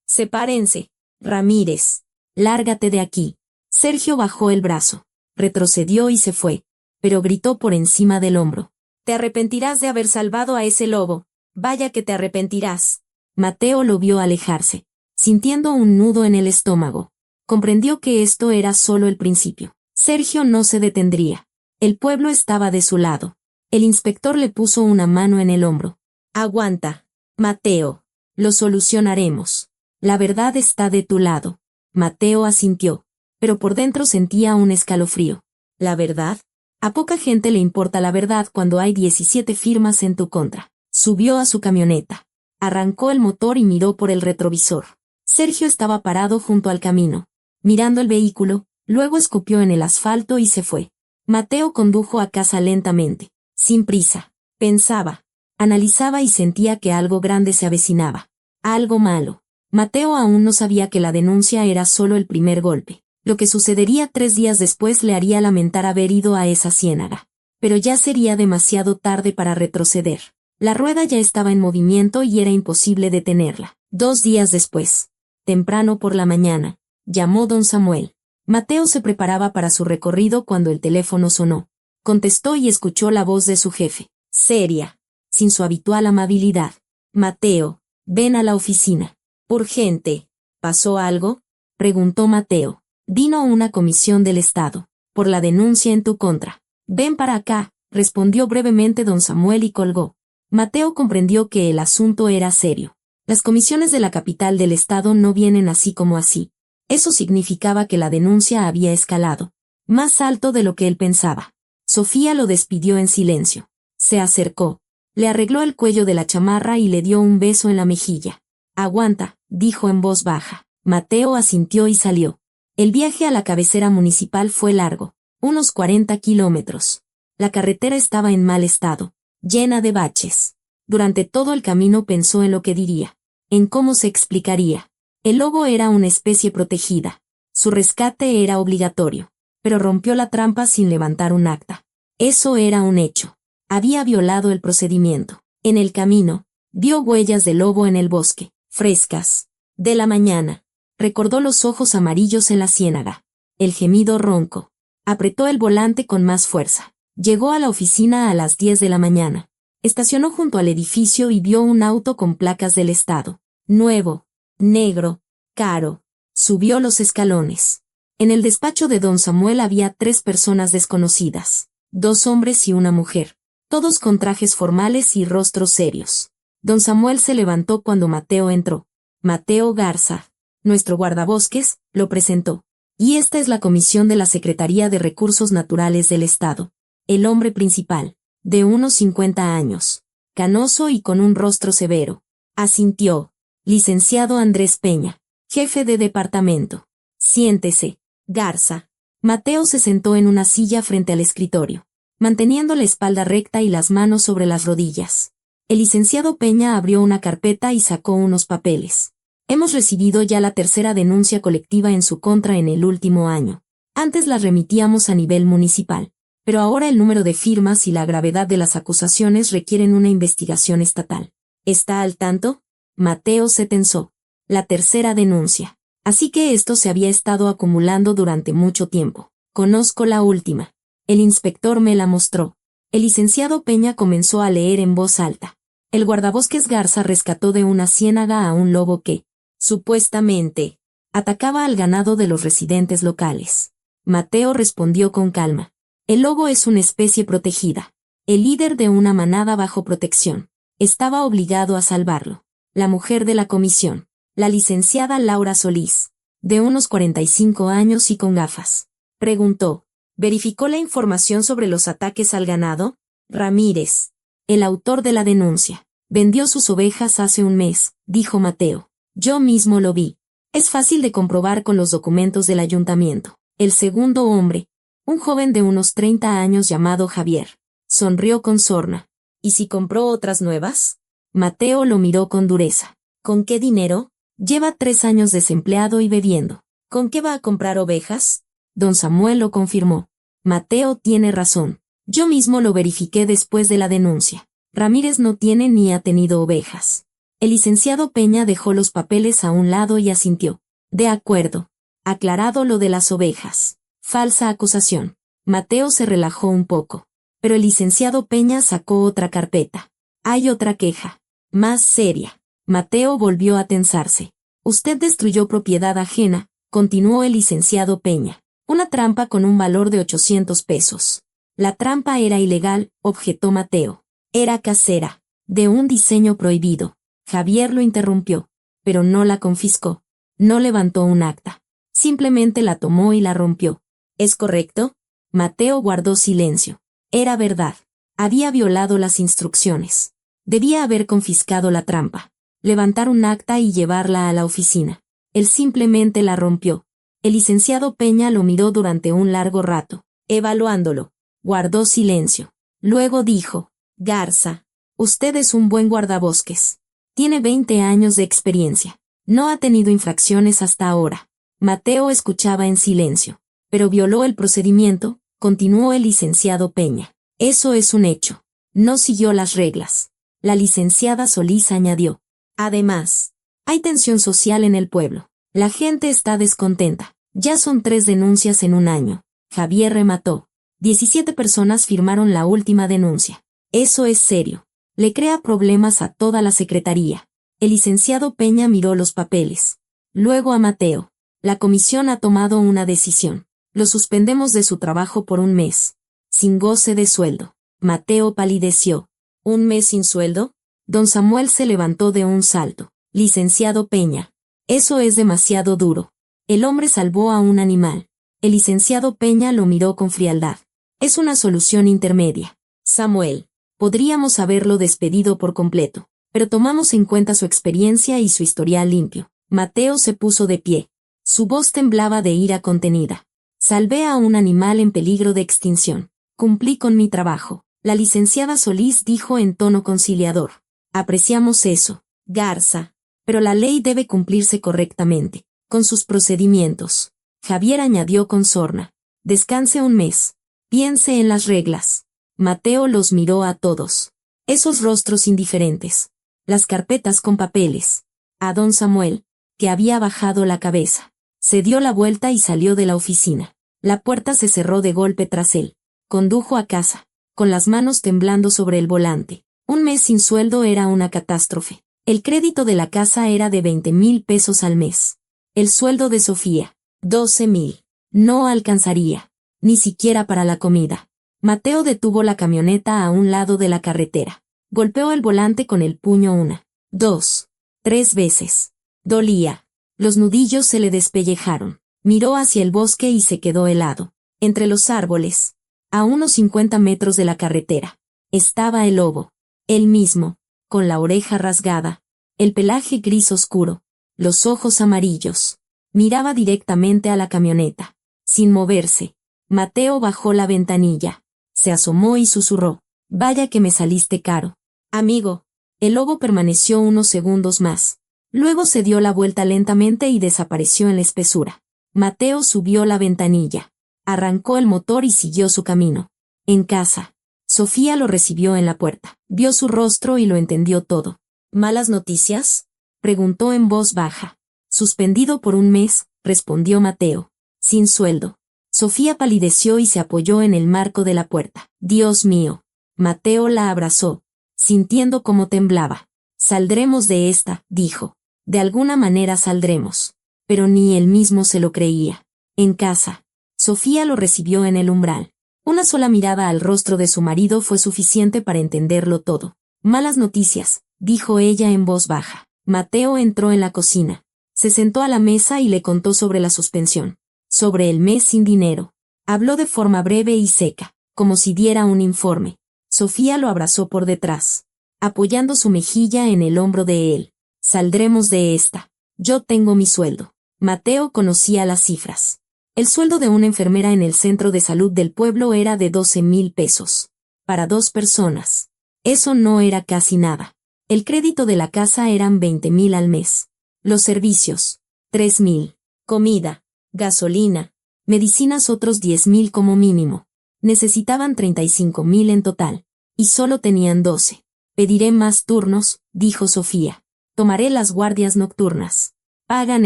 Sepárense. Ramírez. Lárgate de aquí. Sergio bajó el brazo. Retrocedió y se fue. Pero gritó por encima del hombro. Te arrepentirás de haber salvado a ese lobo. Vaya que te arrepentirás. Mateo lo vio alejarse, sintiendo un nudo en el estómago. Comprendió que esto era solo el principio. Sergio no se detendría. El pueblo estaba de su lado. El inspector le puso una mano en el hombro. Aguanta, Mateo. Lo solucionaremos. La verdad está de tu lado. Mateo asintió, pero por dentro sentía un escalofrío. ¿La verdad? A poca gente le importa la verdad cuando hay 17 firmas en tu contra. Subió a su camioneta. Arrancó el motor y miró por el retrovisor. Sergio estaba parado junto al camino, mirando el vehículo, luego escupió en el asfalto y se fue. Mateo condujo a casa lentamente, sin prisa. Pensaba, analizaba y sentía que algo grande se avecinaba. Algo malo. Mateo aún no sabía que la denuncia era solo el primer golpe. Lo que sucedería 3 días después le haría lamentar haber ido a esa ciénaga. Pero ya sería demasiado tarde para retroceder. La rueda ya estaba en movimiento y era imposible detenerla. 2 días después, temprano por la mañana, llamó don Samuel. Mateo se preparaba para su recorrido cuando el teléfono sonó. Contestó y escuchó la voz de su jefe, seria, sin su habitual amabilidad. Mateo, ven a la oficina. Urgente. ¿Pasó algo? Preguntó Mateo. Vino una comisión del Estado, por la denuncia en tu contra. Ven para acá, respondió brevemente don Samuel y colgó. Mateo comprendió que el asunto era serio. Las comisiones de la capital del Estado no vienen así como así. Eso significaba que la denuncia había escalado, más alto de lo que él pensaba. Sofía lo despidió en silencio. Se acercó, le arregló el cuello de la chamarra y le dio un beso en la mejilla. Aguanta, dijo en voz baja. Mateo asintió y salió. El viaje a la cabecera municipal fue largo, unos 40 kilómetros. La carretera estaba en mal estado, llena de baches. Durante todo el camino pensó en lo que diría, en cómo se explicaría, El lobo era una especie protegida. Su rescate era obligatorio. Pero rompió la trampa sin levantar un acta. Eso era un hecho. Había violado el procedimiento. En el camino, vio huellas de lobo en el bosque, frescas. De la mañana. Recordó los ojos amarillos en la ciénaga. El gemido ronco. Apretó el volante con más fuerza. Llegó a la oficina a las 10 de la mañana. Estacionó junto al edificio y vio un auto con placas del estado. Nuevo, negro, caro. Subió los escalones. En el despacho de don Samuel había 3 personas desconocidas. 2 hombres y una mujer. Todos con trajes formales y rostros serios. Don Samuel se levantó cuando Mateo entró. Mateo Garza, nuestro guardabosques, lo presentó. Y esta es la comisión de la Secretaría de Recursos Naturales del Estado. El hombre principal, de unos 50 años, canoso y con un rostro severo. Asintió. Licenciado Andrés Peña, jefe de departamento. Siéntese, Garza. Mateo se sentó en una silla frente al escritorio, manteniendo la espalda recta y las manos sobre las rodillas. El licenciado Peña abrió una carpeta y sacó unos papeles. Hemos recibido ya la 3ª denuncia colectiva en su contra en el último año. Antes las remitíamos a nivel municipal, pero ahora el número de firmas y la gravedad de las acusaciones requieren una investigación estatal. ¿Está al tanto? Mateo se tensó. La 3ª denuncia. Así que esto se había estado acumulando durante mucho tiempo. Conozco la última. El inspector me la mostró. El licenciado Peña comenzó a leer en voz alta. El guardabosques Garza rescató de una ciénaga a un lobo que, supuestamente, atacaba al ganado de los residentes locales. Mateo respondió con calma. El lobo es una especie protegida. El líder de una manada bajo protección. Estaba obligado a salvarlo. La mujer de la comisión, la licenciada Laura Solís, de unos 45 años y con gafas, preguntó. ¿Verificó la información sobre los ataques al ganado? Ramírez, el autor de la denuncia, vendió sus ovejas hace un mes, dijo Mateo. Yo mismo lo vi. Es fácil de comprobar con los documentos del ayuntamiento. El segundo hombre, un joven de unos 30 años llamado Javier, sonrió con sorna. ¿Y si compró otras nuevas? Mateo lo miró con dureza. ¿Con qué dinero? Lleva 3 años desempleado y bebiendo. ¿Con qué va a comprar ovejas? Don Samuel lo confirmó. Mateo tiene razón. Yo mismo lo verifiqué después de la denuncia. Ramírez no tiene ni ha tenido ovejas. El licenciado Peña dejó los papeles a un lado y asintió. De acuerdo. Aclarado lo de las ovejas. Falsa acusación. Mateo se relajó un poco. Pero el licenciado Peña sacó otra carpeta. Hay otra queja. Más seria. Mateo volvió a tensarse. Usted destruyó propiedad ajena, continuó el licenciado Peña. Una trampa con un valor de 800 pesos. La trampa era ilegal, objetó Mateo. Era casera, de un diseño prohibido. Javier lo interrumpió, pero no la confiscó. No levantó un acta. Simplemente la tomó y la rompió. ¿Es correcto? Mateo guardó silencio. Era verdad. Había violado las instrucciones. Debía haber confiscado la trampa, levantar un acta y llevarla a la oficina. Él simplemente la rompió. El licenciado Peña lo miró durante un largo rato, evaluándolo. Guardó silencio. Luego dijo, Garza, usted es un buen guardabosques. Tiene 20 años de experiencia. No ha tenido infracciones hasta ahora. Mateo escuchaba en silencio. Pero violó el procedimiento, continuó el licenciado Peña. Eso es un hecho. No siguió las reglas. La licenciada Solís añadió. Además, hay tensión social en el pueblo. La gente está descontenta. Ya son 3 denuncias en un año. Javier remató. 17 personas firmaron la última denuncia. Eso es serio. Le crea problemas a toda la secretaría. El licenciado Peña miró los papeles. Luego a Mateo. La comisión ha tomado una decisión. Lo suspendemos de su trabajo por un mes. Sin goce de sueldo. Mateo palideció. ¿Un mes sin sueldo? Don Samuel se levantó de un salto. Licenciado Peña. Eso es demasiado duro. El hombre salvó a un animal. El licenciado Peña lo miró con frialdad. Es una solución intermedia. Samuel. Podríamos haberlo despedido por completo, pero tomamos en cuenta su experiencia y su historial limpio. Mateo se puso de pie. Su voz temblaba de ira contenida. Salvé a un animal en peligro de extinción. Cumplí con mi trabajo. La licenciada Solís dijo en tono conciliador. Apreciamos eso, Garza. Pero la ley debe cumplirse correctamente, con sus procedimientos. Javier añadió con sorna. Descanse un mes. Piense en las reglas. Mateo los miró a todos. Esos rostros indiferentes. Las carpetas con papeles. A don Samuel, que había bajado la cabeza. Se dio la vuelta y salió de la oficina. La puerta se cerró de golpe tras él. Condujo a casa, con las manos temblando sobre el volante. Un mes sin sueldo era una catástrofe. El crédito de la casa era de 20,000 pesos al mes. El sueldo de Sofía, 12,000. No alcanzaría, ni siquiera para la comida. Mateo detuvo la camioneta a un lado de la carretera. Golpeó el volante con el puño 1, 2, 3 veces. Dolía. Los nudillos se le despellejaron. Miró hacia el bosque y se quedó helado. Entre los árboles, a unos 50 metros de la carretera, estaba el lobo. Él mismo, con la oreja rasgada, el pelaje gris oscuro, los ojos amarillos. Miraba directamente a la camioneta, sin moverse. Mateo bajó la ventanilla, se asomó y susurró: «Vaya que me saliste caro, amigo». El lobo permaneció unos segundos más. Luego se dio la vuelta lentamente y desapareció en la espesura. Mateo subió la ventanilla, arrancó el motor y siguió su camino. En casa, Sofía lo recibió en la puerta. Vio su rostro y lo entendió todo. «¿Malas noticias?», preguntó en voz baja. «Suspendido por un mes», respondió Mateo. «Sin sueldo». Sofía palideció y se apoyó en el marco de la puerta. «Dios mío». Mateo la abrazó, sintiendo cómo temblaba. «Saldremos de esta», dijo. «De alguna manera saldremos». Pero ni él mismo se lo creía. En casa, Sofía lo recibió en el umbral. Una sola mirada al rostro de su marido fue suficiente para entenderlo todo. «Malas noticias», dijo ella en voz baja. Mateo entró en la cocina. Se sentó a la mesa y le contó sobre la suspensión, sobre el mes sin dinero. Habló de forma breve y seca, como si diera un informe. Sofía lo abrazó por detrás, apoyando su mejilla en el hombro de él. «Saldremos de esta. Yo tengo mi sueldo». Mateo conocía las cifras. El sueldo de una enfermera en el centro de salud del pueblo era de 12,000 pesos. Para 2 personas. Eso no era casi nada. El crédito de la casa eran 20,000 al mes. Los servicios, 3,000. Comida, gasolina, medicinas otros 10,000 como mínimo. Necesitaban 35,000 en total. Y solo tenían 12. «Pediré más turnos», dijo Sofía. «Tomaré las guardias nocturnas. Pagan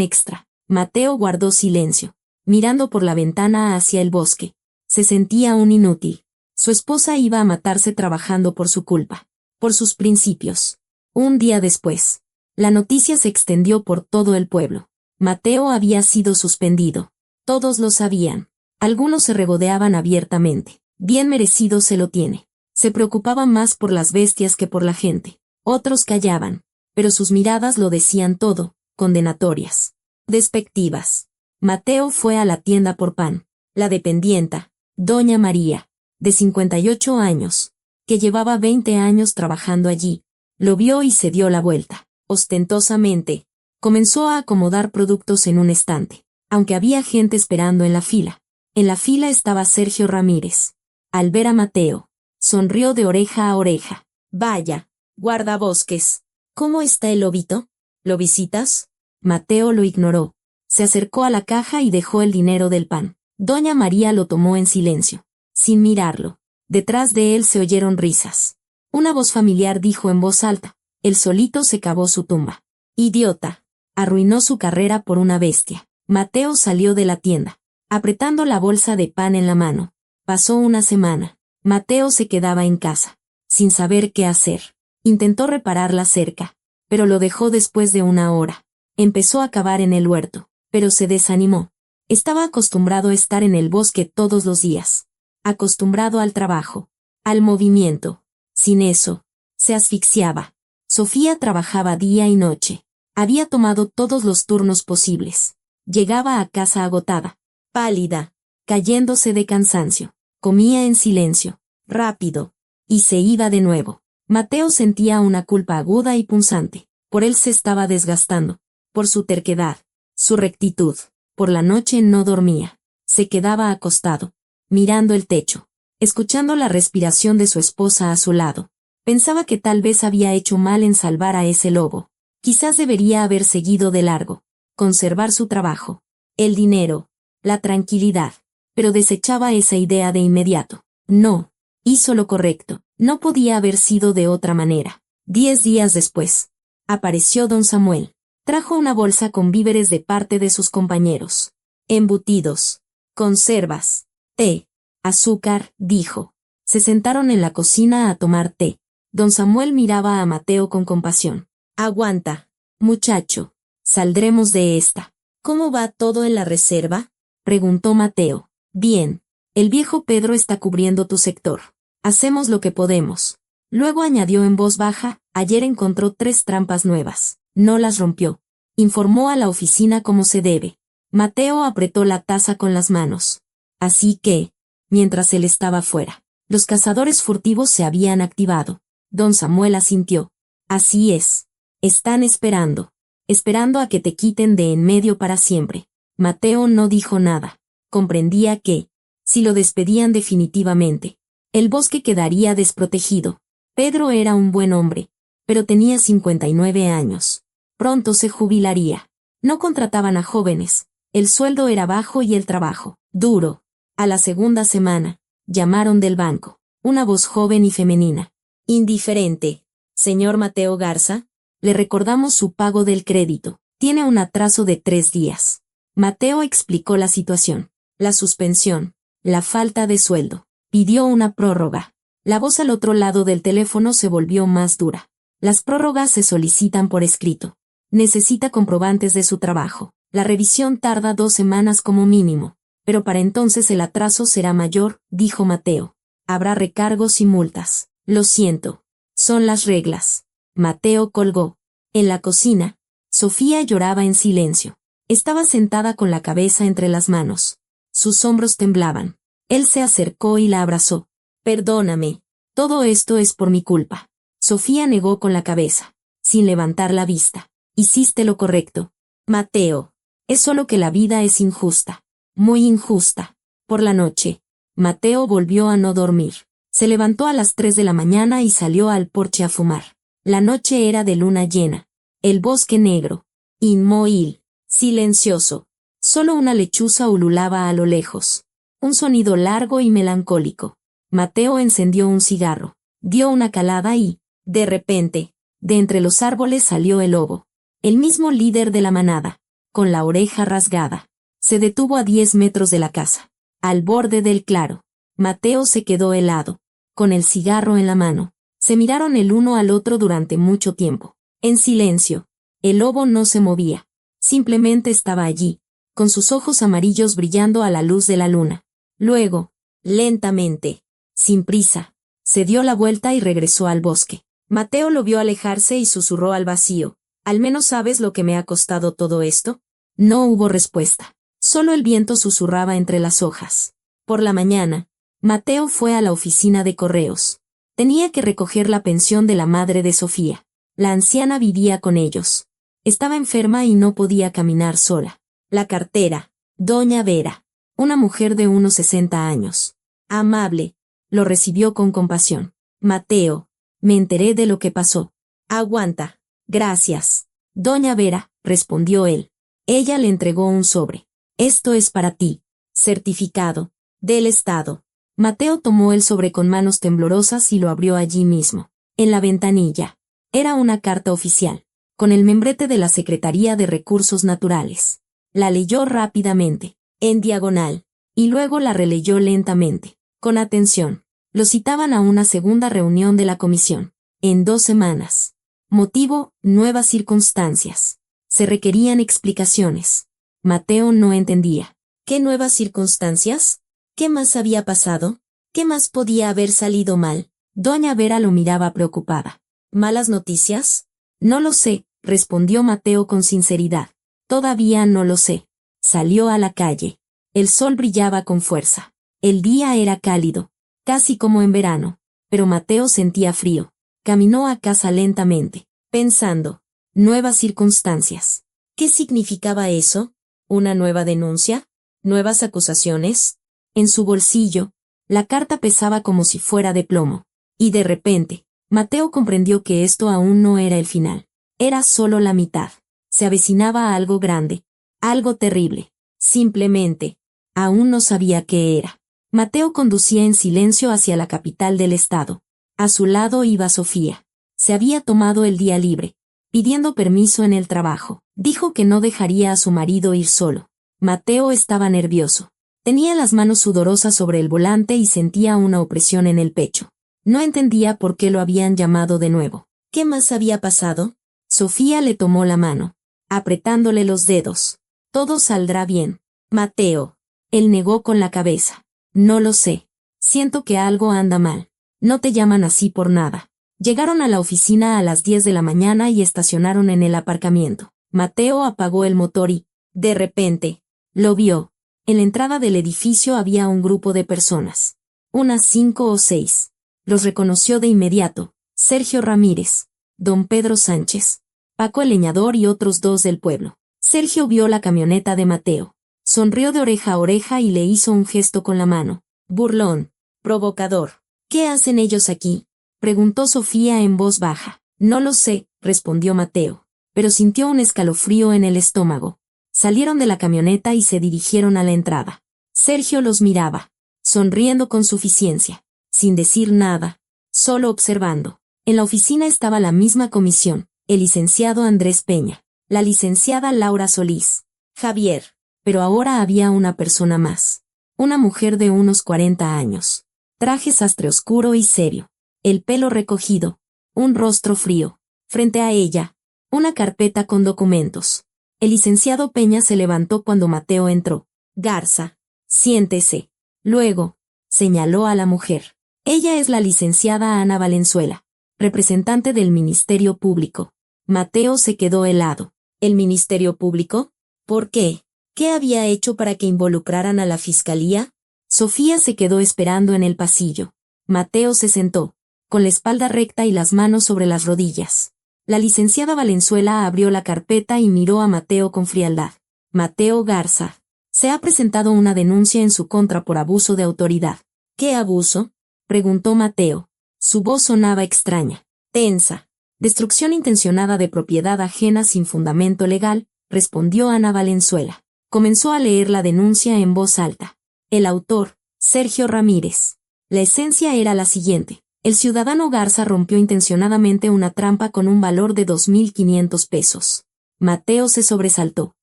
extra». Mateo guardó silencio, mirando por la ventana hacia el bosque. Se sentía un inútil. Su esposa iba a matarse trabajando por su culpa, por sus principios. Un día después, la noticia se extendió por todo el pueblo. Mateo había sido suspendido. Todos lo sabían. Algunos se regodeaban abiertamente. Bien merecido se lo tiene. Se preocupaban más por las bestias que por la gente. Otros callaban, pero sus miradas lo decían todo, condenatorias, despectivas. Mateo fue a la tienda por pan. La dependienta, doña María, de 58 años, que llevaba 20 años trabajando allí, lo vio y se dio la vuelta. Ostentosamente, comenzó a acomodar productos en un estante, aunque había gente esperando en la fila. En la fila estaba Sergio Ramírez. Al ver a Mateo, sonrió de oreja a oreja. «Vaya, guardabosques. ¿Cómo está el lobito? ¿Lo visitas?» Mateo lo ignoró. Se acercó a la caja y dejó el dinero del pan. Doña María lo tomó en silencio, sin mirarlo. Detrás de él se oyeron risas. Una voz familiar dijo en voz alta: «Él solito se cavó su tumba. Idiota. Arruinó su carrera por una bestia». Mateo salió de la tienda, apretando la bolsa de pan en la mano. Pasó una semana. Mateo se quedaba en casa, sin saber qué hacer. Intentó reparar la cerca, pero lo dejó después de una hora. Empezó a cavar en el huerto, pero se desanimó. Estaba acostumbrado a estar en el bosque todos los días. Acostumbrado al trabajo, al movimiento. Sin eso, se asfixiaba. Sofía trabajaba día y noche. Había tomado todos los turnos posibles. Llegaba a casa agotada, pálida, cayéndose de cansancio. Comía en silencio, rápido, y se iba de nuevo. Mateo sentía una culpa aguda y punzante. Por él se estaba desgastando. Por su terquedad, su rectitud. Por la noche no dormía. Se quedaba acostado, mirando el techo, escuchando la respiración de su esposa a su lado. Pensaba que tal vez había hecho mal en salvar a ese lobo. Quizás debería haber seguido de largo, conservar su trabajo, el dinero, la tranquilidad, pero desechaba esa idea de inmediato. No, hizo lo correcto, no podía haber sido de otra manera. 10 días después, apareció don Samuel. Trajo una bolsa con víveres de parte de sus compañeros. Embutidos, conservas, té, azúcar, dijo. Se sentaron en la cocina a tomar té. Don Samuel miraba a Mateo con compasión. Aguanta, muchacho, saldremos de esta. ¿Cómo va todo en la reserva? Preguntó Mateo. Bien, el viejo Pedro está cubriendo tu sector. Hacemos lo que podemos. Luego añadió en voz baja, ayer encontró 3 trampas nuevas. No las rompió. Informó a la oficina como se debe. Mateo apretó la taza con las manos. Así que, mientras él estaba fuera, los cazadores furtivos se habían activado. Don Samuel asintió. Así es. Están esperando. Esperando a que te quiten de en medio para siempre. Mateo no dijo nada. Comprendía que, si lo despedían definitivamente, el bosque quedaría desprotegido. Pedro era un buen hombre, pero tenía 59 años. Pronto se jubilaría. No contrataban a jóvenes. El sueldo era bajo y el trabajo duro. A la segunda semana, llamaron del banco. Una voz joven y femenina. Indiferente. Señor Mateo Garza, le recordamos su pago del crédito. Tiene un atraso de 3 días. Mateo explicó la situación. La suspensión. La falta de sueldo. Pidió una prórroga. La voz al otro lado del teléfono se volvió más dura. Las prórrogas se solicitan por escrito. Necesita comprobantes de su trabajo. La revisión tarda 2 semanas como mínimo. Pero para entonces el atraso será mayor, dijo Mateo. Habrá recargos y multas. Lo siento. Son las reglas. Mateo colgó. En la cocina, Sofía lloraba en silencio. Estaba sentada con la cabeza entre las manos. Sus hombros temblaban. Él se acercó y la abrazó. Perdóname. Todo esto es por mi culpa. Sofía negó con la cabeza, sin levantar la vista. Hiciste lo correcto. Mateo. Es solo que la vida es injusta. Muy injusta. Por la noche, Mateo volvió a no dormir. Se levantó a las 3 de la mañana y salió al porche a fumar. La noche era de luna llena. El bosque negro, inmóvil, silencioso. Solo una lechuza ululaba a lo lejos. Un sonido largo y melancólico. Mateo encendió un cigarro, dio una calada y, de repente, de entre los árboles salió el lobo. El mismo líder de la manada, con la oreja rasgada. Se detuvo a 10 metros de la casa, al borde del claro. Mateo se quedó helado, con el cigarro en la mano. Se miraron el uno al otro durante mucho tiempo. En silencio. El lobo no se movía. Simplemente estaba allí, con sus ojos amarillos brillando a la luz de la luna. Luego, lentamente, sin prisa, se dio la vuelta y regresó al bosque. Mateo lo vio alejarse y susurró al vacío. ¿Al menos sabes lo que me ha costado todo esto? No hubo respuesta. Solo el viento susurraba entre las hojas. Por la mañana, Mateo fue a la oficina de correos. Tenía que recoger la pensión de la madre de Sofía. La anciana vivía con ellos. Estaba enferma y no podía caminar sola. La cartera, doña Vera, una mujer de unos 60 años. Amable, lo recibió con compasión. Mateo, me enteré de lo que pasó. Aguanta. Gracias. Doña Vera, respondió él. Ella le entregó un sobre. Esto es para ti. Certificado. Del Estado. Mateo tomó el sobre con manos temblorosas y lo abrió allí mismo, en la ventanilla. Era una carta oficial, con el membrete de la Secretaría de Recursos Naturales. La leyó rápidamente, en diagonal, y luego la releyó lentamente, con atención. Lo citaban a una segunda reunión de la comisión, en 2 semanas. Motivo, nuevas circunstancias. Se requerían explicaciones. Mateo no entendía. ¿Qué nuevas circunstancias? ¿Qué más había pasado? ¿Qué más podía haber salido mal? Doña Vera lo miraba preocupada. ¿Malas noticias? No lo sé, respondió Mateo con sinceridad. Todavía no lo sé. Salió a la calle. El sol brillaba con fuerza. El día era cálido, casi como en verano, pero Mateo sentía frío. Caminó a casa lentamente, pensando. Nuevas circunstancias. ¿Qué significaba eso? ¿Una nueva denuncia? ¿Nuevas acusaciones? En su bolsillo, la carta pesaba como si fuera de plomo. Y de repente, Mateo comprendió que esto aún no era el final. Era solo la mitad. Se avecinaba algo grande, algo terrible. Simplemente, aún no sabía qué era. Mateo conducía en silencio hacia la capital del estado. A su lado iba Sofía. Se había tomado el día libre, pidiendo permiso en el trabajo. Dijo que no dejaría a su marido ir solo. Mateo estaba nervioso. Tenía las manos sudorosas sobre el volante y sentía una opresión en el pecho. No entendía por qué lo habían llamado de nuevo. ¿Qué más había pasado? Sofía le tomó la mano, apretándole los dedos. Todo saldrá bien. Mateo. Él negó con la cabeza. No lo sé. Siento que algo anda mal. No te llaman así por nada. Llegaron a la oficina a las 10 de la mañana y estacionaron en el aparcamiento. Mateo apagó el motor y, de repente, lo vio. En la entrada del edificio había un grupo de personas. Unas 5 o 6. Los reconoció de inmediato. Sergio Ramírez, don Pedro Sánchez, Paco el leñador y otros 2 del pueblo. Sergio vio la camioneta de Mateo. Sonrió de oreja a oreja y le hizo un gesto con la mano. Burlón, provocador. ¿Qué hacen ellos aquí? Preguntó Sofía en voz baja. No lo sé, respondió Mateo, pero sintió un escalofrío en el estómago. Salieron de la camioneta y se dirigieron a la entrada. Sergio los miraba, sonriendo con suficiencia, sin decir nada, solo observando. En la oficina estaba la misma comisión, el licenciado Andrés Peña, la licenciada Laura Solís, Javier, pero ahora había una persona más. Una mujer de unos 40 años. Traje sastre oscuro y serio. El pelo recogido. Un rostro frío. Frente a ella, una carpeta con documentos. El licenciado Peña se levantó cuando Mateo entró. Garza, siéntese. Luego, señaló a la mujer. Ella es la licenciada Ana Valenzuela, representante del Ministerio Público. Mateo se quedó helado. ¿El Ministerio Público? ¿Por qué? ¿Qué había hecho para que involucraran a la fiscalía? Sofía se quedó esperando en el pasillo. Mateo se sentó, con la espalda recta y las manos sobre las rodillas. La licenciada Valenzuela abrió la carpeta y miró a Mateo con frialdad. Mateo Garza. Se ha presentado una denuncia en su contra por abuso de autoridad. ¿Qué abuso? Preguntó Mateo. Su voz sonaba extraña, tensa. Destrucción intencionada de propiedad ajena sin fundamento legal, respondió Ana Valenzuela. Comenzó a leer la denuncia en voz alta. El autor, Sergio Ramírez. La esencia era la siguiente. El ciudadano Garza rompió intencionadamente una trampa con un valor de 2.500 pesos. Mateo se sobresaltó.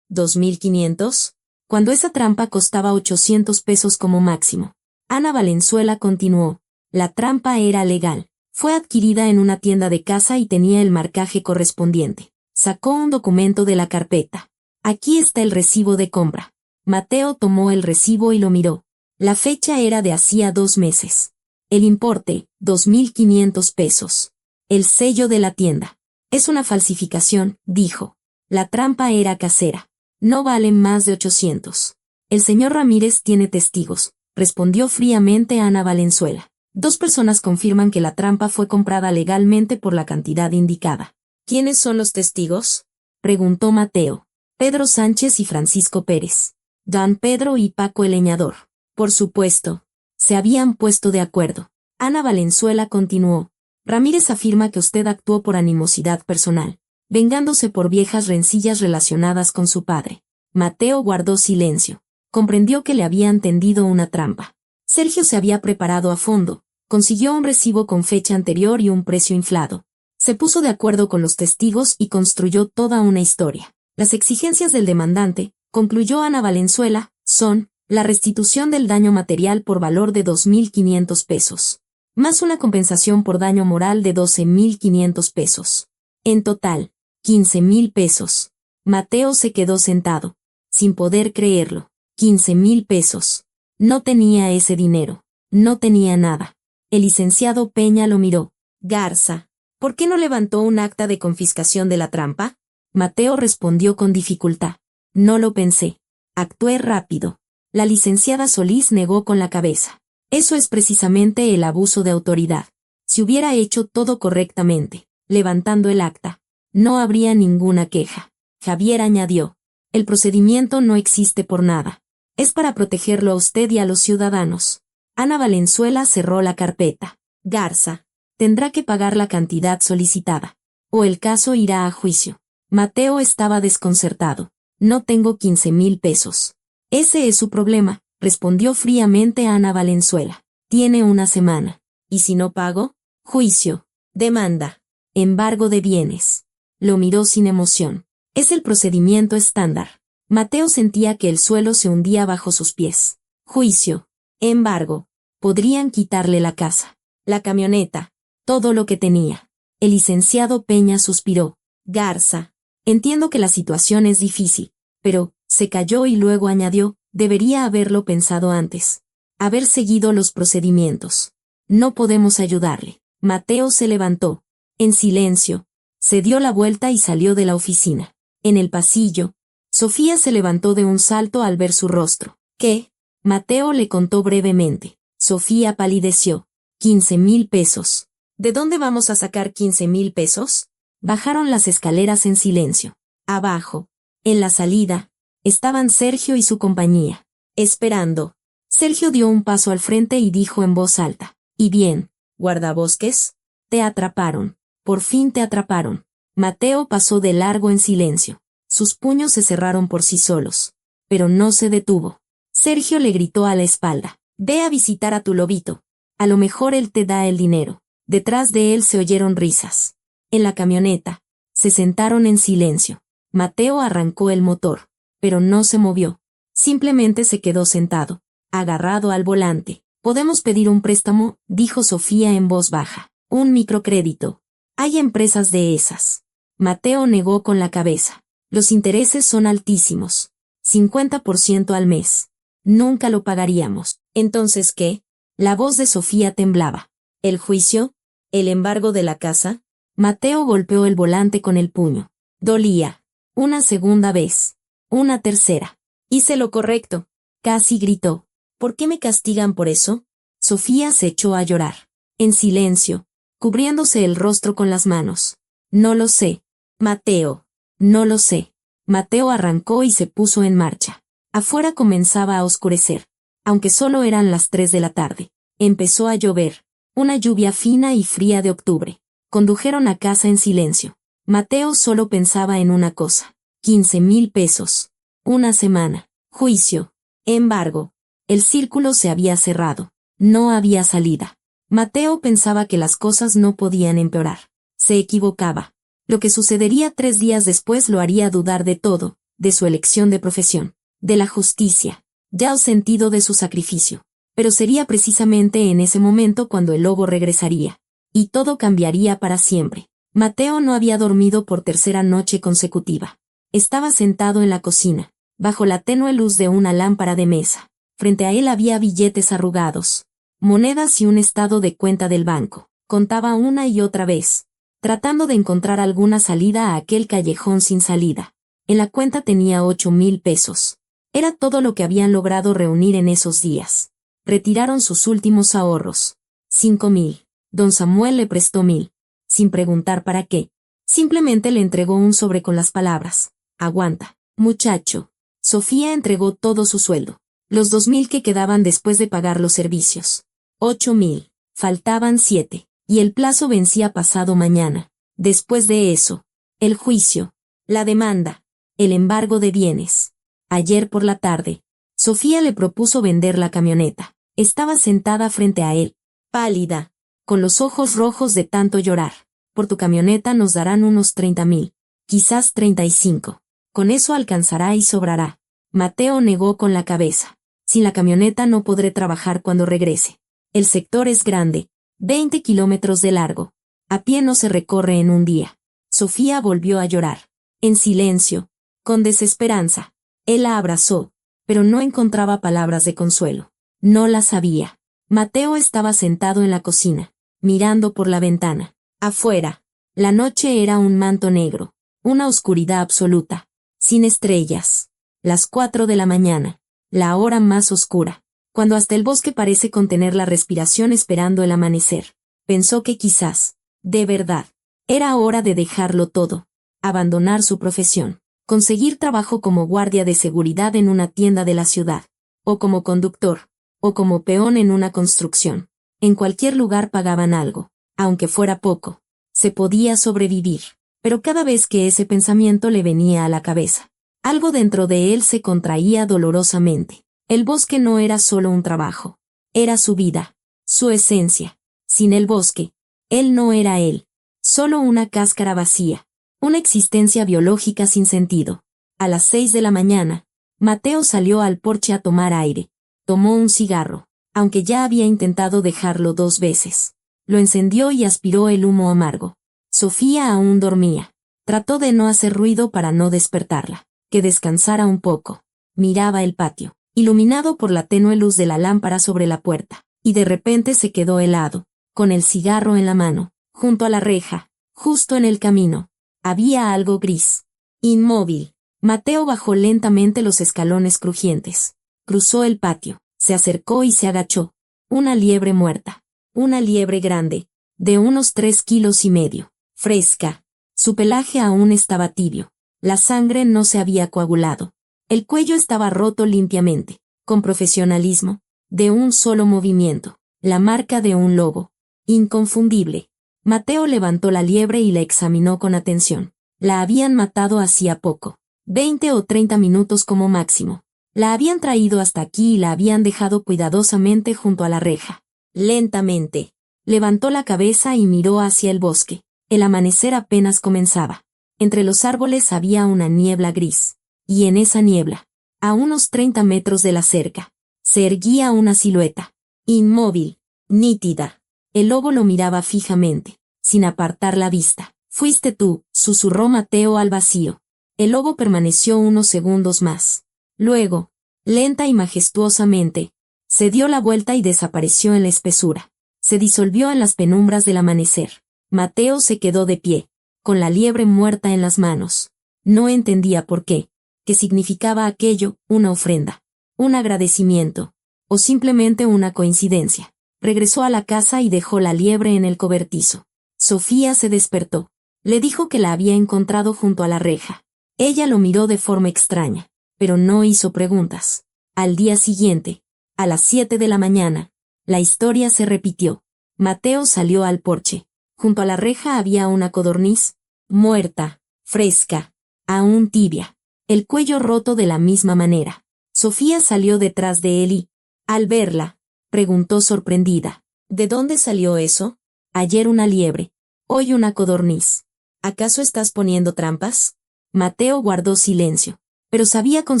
¿2.500? Cuando esa trampa costaba 800 pesos como máximo. Ana Valenzuela continuó. La trampa era legal. Fue adquirida en una tienda de casa y tenía el marcaje correspondiente. Sacó un documento de la carpeta. Aquí está el recibo de compra. Mateo tomó el recibo y lo miró. La fecha era de hacía 2 meses. El importe, 2.500 pesos. El sello de la tienda. Es una falsificación, dijo. La trampa era casera. No valen más de 800. El señor Ramírez tiene testigos, respondió fríamente Ana Valenzuela. 2 personas confirman que la trampa fue comprada legalmente por la cantidad indicada. ¿Quiénes son los testigos? Preguntó Mateo. Pedro Sánchez y Francisco Pérez. Don Pedro y Paco el leñador. Por supuesto. Se habían puesto de acuerdo. Ana Valenzuela continuó. Ramírez afirma que usted actuó por animosidad personal, vengándose por viejas rencillas relacionadas con su padre. Mateo guardó silencio. Comprendió que le habían tendido una trampa. Sergio se había preparado a fondo, consiguió un recibo con fecha anterior y un precio inflado. Se puso de acuerdo con los testigos y construyó toda una historia. Las exigencias del demandante, concluyó Ana Valenzuela, son la restitución del daño material por valor de 2.500 pesos, más una compensación por daño moral de 12.500 pesos. En total, 15.000 pesos. Mateo se quedó sentado, sin poder creerlo. 15.000 pesos. No tenía ese dinero. No tenía nada. El licenciado Peña lo miró. Garza, ¿por qué no levantó un acta de confiscación de la trampa? Mateo respondió con dificultad. No lo pensé. Actué rápido. La licenciada Solís negó con la cabeza. Eso es precisamente el abuso de autoridad. Si hubiera hecho todo correctamente, levantando el acta, no habría ninguna queja. Javier añadió. El procedimiento no existe por nada. Es para protegerlo a usted y a los ciudadanos. Ana Valenzuela cerró la carpeta. Garza, tendrá que pagar la cantidad solicitada. o el caso irá a juicio. Mateo estaba desconcertado. No tengo 15,000 pesos. Ese es su problema, respondió fríamente Ana Valenzuela. Tiene una semana. ¿Y si no pago? Juicio. Demanda. Embargo de bienes. Lo miró sin emoción. Es el procedimiento estándar. Mateo sentía que el suelo se hundía bajo sus pies. Juicio. Embargo. Podrían quitarle la casa, la camioneta, todo lo que tenía. El licenciado Peña suspiró. Garza. Entiendo que la situación es difícil, pero, se calló y luego añadió, debería haberlo pensado antes. Haber seguido los procedimientos. No podemos ayudarle. Mateo se levantó. En silencio. Se dio la vuelta y salió de la oficina. En el pasillo, Sofía se levantó de un salto al ver su rostro. ¿Qué? Mateo le contó brevemente. Sofía palideció. 15,000 pesos. ¿De dónde vamos a sacar 15,000 pesos? Bajaron las escaleras en silencio. Abajo, en la salida, estaban Sergio y su compañía, esperando. Sergio dio un paso al frente y dijo en voz alta. ¿Y bien, guardabosques? Te atraparon. Por fin te atraparon. Mateo pasó de largo en silencio. Sus puños se cerraron por sí solos. Pero no se detuvo. Sergio le gritó a la espalda. Ve a visitar a tu lobito. A lo mejor él te da el dinero. Detrás de él se oyeron risas. En la camioneta, se sentaron en silencio. Mateo arrancó el motor, pero no se movió. Simplemente se quedó sentado, agarrado al volante. Podemos pedir un préstamo, dijo Sofía en voz baja. Un microcrédito. Hay empresas de esas. Mateo negó con la cabeza. Los intereses son altísimos. 50% al mes. Nunca lo pagaríamos. ¿Entonces qué? La voz de Sofía temblaba. ¿El juicio? ¿El embargo de la casa? Mateo golpeó el volante con el puño. Dolía. Una segunda vez. Una tercera. Hice lo correcto. Casi gritó. ¿Por qué me castigan por eso? Sofía se echó a llorar. En silencio, cubriéndose el rostro con las manos. No lo sé. Mateo. No lo sé. Mateo arrancó y se puso en marcha. Afuera comenzaba a oscurecer. Aunque solo eran las 3 de la tarde. Empezó a llover. Una lluvia fina y fría de octubre. Condujeron a casa en silencio. Mateo solo pensaba en una cosa. 15,000 pesos. Una semana. Juicio. Embargo. El círculo se había cerrado. No había salida. Mateo pensaba que las cosas no podían empeorar. Se equivocaba. Lo que sucedería 3 días después lo haría dudar de todo, de su elección de profesión, de la justicia, ya el sentido de su sacrificio. Pero sería precisamente en ese momento cuando el lobo regresaría. Y todo cambiaría para siempre. Mateo no había dormido por tercera noche consecutiva. Estaba sentado en la cocina, bajo la tenue luz de una lámpara de mesa. Frente a él había billetes arrugados, monedas y un estado de cuenta del banco. Contaba una y otra vez, tratando de encontrar alguna salida a aquel callejón sin salida. En la cuenta tenía 8,000 pesos. Era todo lo que habían logrado reunir en esos días. Retiraron sus últimos ahorros. 5,000. Don Samuel le prestó 1,000. Sin preguntar para qué. Simplemente le entregó un sobre con las palabras. Aguanta, muchacho. Sofía entregó todo su sueldo. Los 2,000 que quedaban después de pagar los servicios. 8,000. Faltaban 7. Y el plazo vencía pasado mañana. Después de eso, el juicio, la demanda, el embargo de bienes. Ayer por la tarde, Sofía le propuso vender la camioneta. Estaba sentada frente a él, pálida, con los ojos rojos de tanto llorar. Por tu camioneta nos darán unos 30,000, quizás 35. Con eso alcanzará y sobrará. Mateo negó con la cabeza. Sin la camioneta no podré trabajar cuando regrese. El sector es grande, 20 kilómetros de largo. A pie no se recorre en un día. Sofía volvió a llorar. En silencio, con desesperanza. Él la abrazó, pero no encontraba palabras de consuelo. No las sabía. Mateo estaba sentado en la cocina, mirando por la ventana. Afuera, la noche era un manto negro, una oscuridad absoluta, sin estrellas. Las 4 de la mañana, la hora más oscura, cuando hasta el bosque parece contener la respiración esperando el amanecer. Pensó que quizás, de verdad, era hora de dejarlo todo, abandonar su profesión, conseguir trabajo como guardia de seguridad en una tienda de la ciudad, o como conductor, o como peón en una construcción. En cualquier lugar pagaban algo, aunque fuera poco. Se podía sobrevivir. pero cada vez que ese pensamiento le venía a la cabeza, algo dentro de él se contraía dolorosamente. El bosque no era solo un trabajo, era su vida, su esencia. Sin el bosque, él no era él, solo una cáscara vacía, una existencia biológica sin sentido. A las 6 de la mañana, Mateo salió al porche a tomar aire. Tomó un cigarro, aunque ya había intentado dejarlo 2 veces. Lo encendió y aspiró el humo amargo. Sofía aún dormía. Trató de no hacer ruido para no despertarla, que descansara un poco. Miraba el patio, iluminado por la tenue luz de la lámpara sobre la puerta, y de repente se quedó helado, con el cigarro en la mano, junto a la reja, justo en el camino. Había algo gris, inmóvil. Mateo bajó lentamente los escalones crujientes. Cruzó el patio, se acercó y se agachó. Una liebre muerta. Una liebre grande, de unos 3,5 kilos, fresca. Su pelaje aún estaba tibio. La sangre no se había coagulado. El cuello estaba roto limpiamente, con profesionalismo, de un solo movimiento. La marca de un lobo. Inconfundible. Mateo levantó la liebre y la examinó con atención. La habían matado hacía poco. 20 o 30 minutos como máximo. La habían traído hasta aquí y la habían dejado cuidadosamente junto a la reja. Lentamente, levantó la cabeza y miró hacia el bosque. El amanecer apenas comenzaba. Entre los árboles había una niebla gris. Y en esa niebla, a unos 30 metros de la cerca, se erguía una silueta. Inmóvil, nítida. El lobo lo miraba fijamente, sin apartar la vista. «Fuiste tú», susurró Mateo al vacío. El lobo permaneció unos segundos más. Luego, lenta y majestuosamente, se dio la vuelta y desapareció en la espesura. Se disolvió en las penumbras del amanecer. Mateo se quedó de pie, con la liebre muerta en las manos. No entendía por qué. ¿Qué significaba aquello? ¿Una ofrenda? ¿Un agradecimiento? ¿O simplemente una coincidencia? Regresó a la casa y dejó la liebre en el cobertizo. Sofía se despertó. Le dijo que la había encontrado junto a la reja. Ella lo miró de forma extraña, pero no hizo preguntas. Al día siguiente, a las 7 de la mañana, la historia se repitió. Mateo salió al porche. Junto a la reja había una codorniz, muerta, fresca, aún tibia, el cuello roto de la misma manera. Sofía salió detrás de él y, al verla, preguntó sorprendida: ¿de dónde salió eso? Ayer una liebre, hoy una codorniz. ¿Acaso estás poniendo trampas? Mateo guardó silencio, pero sabía con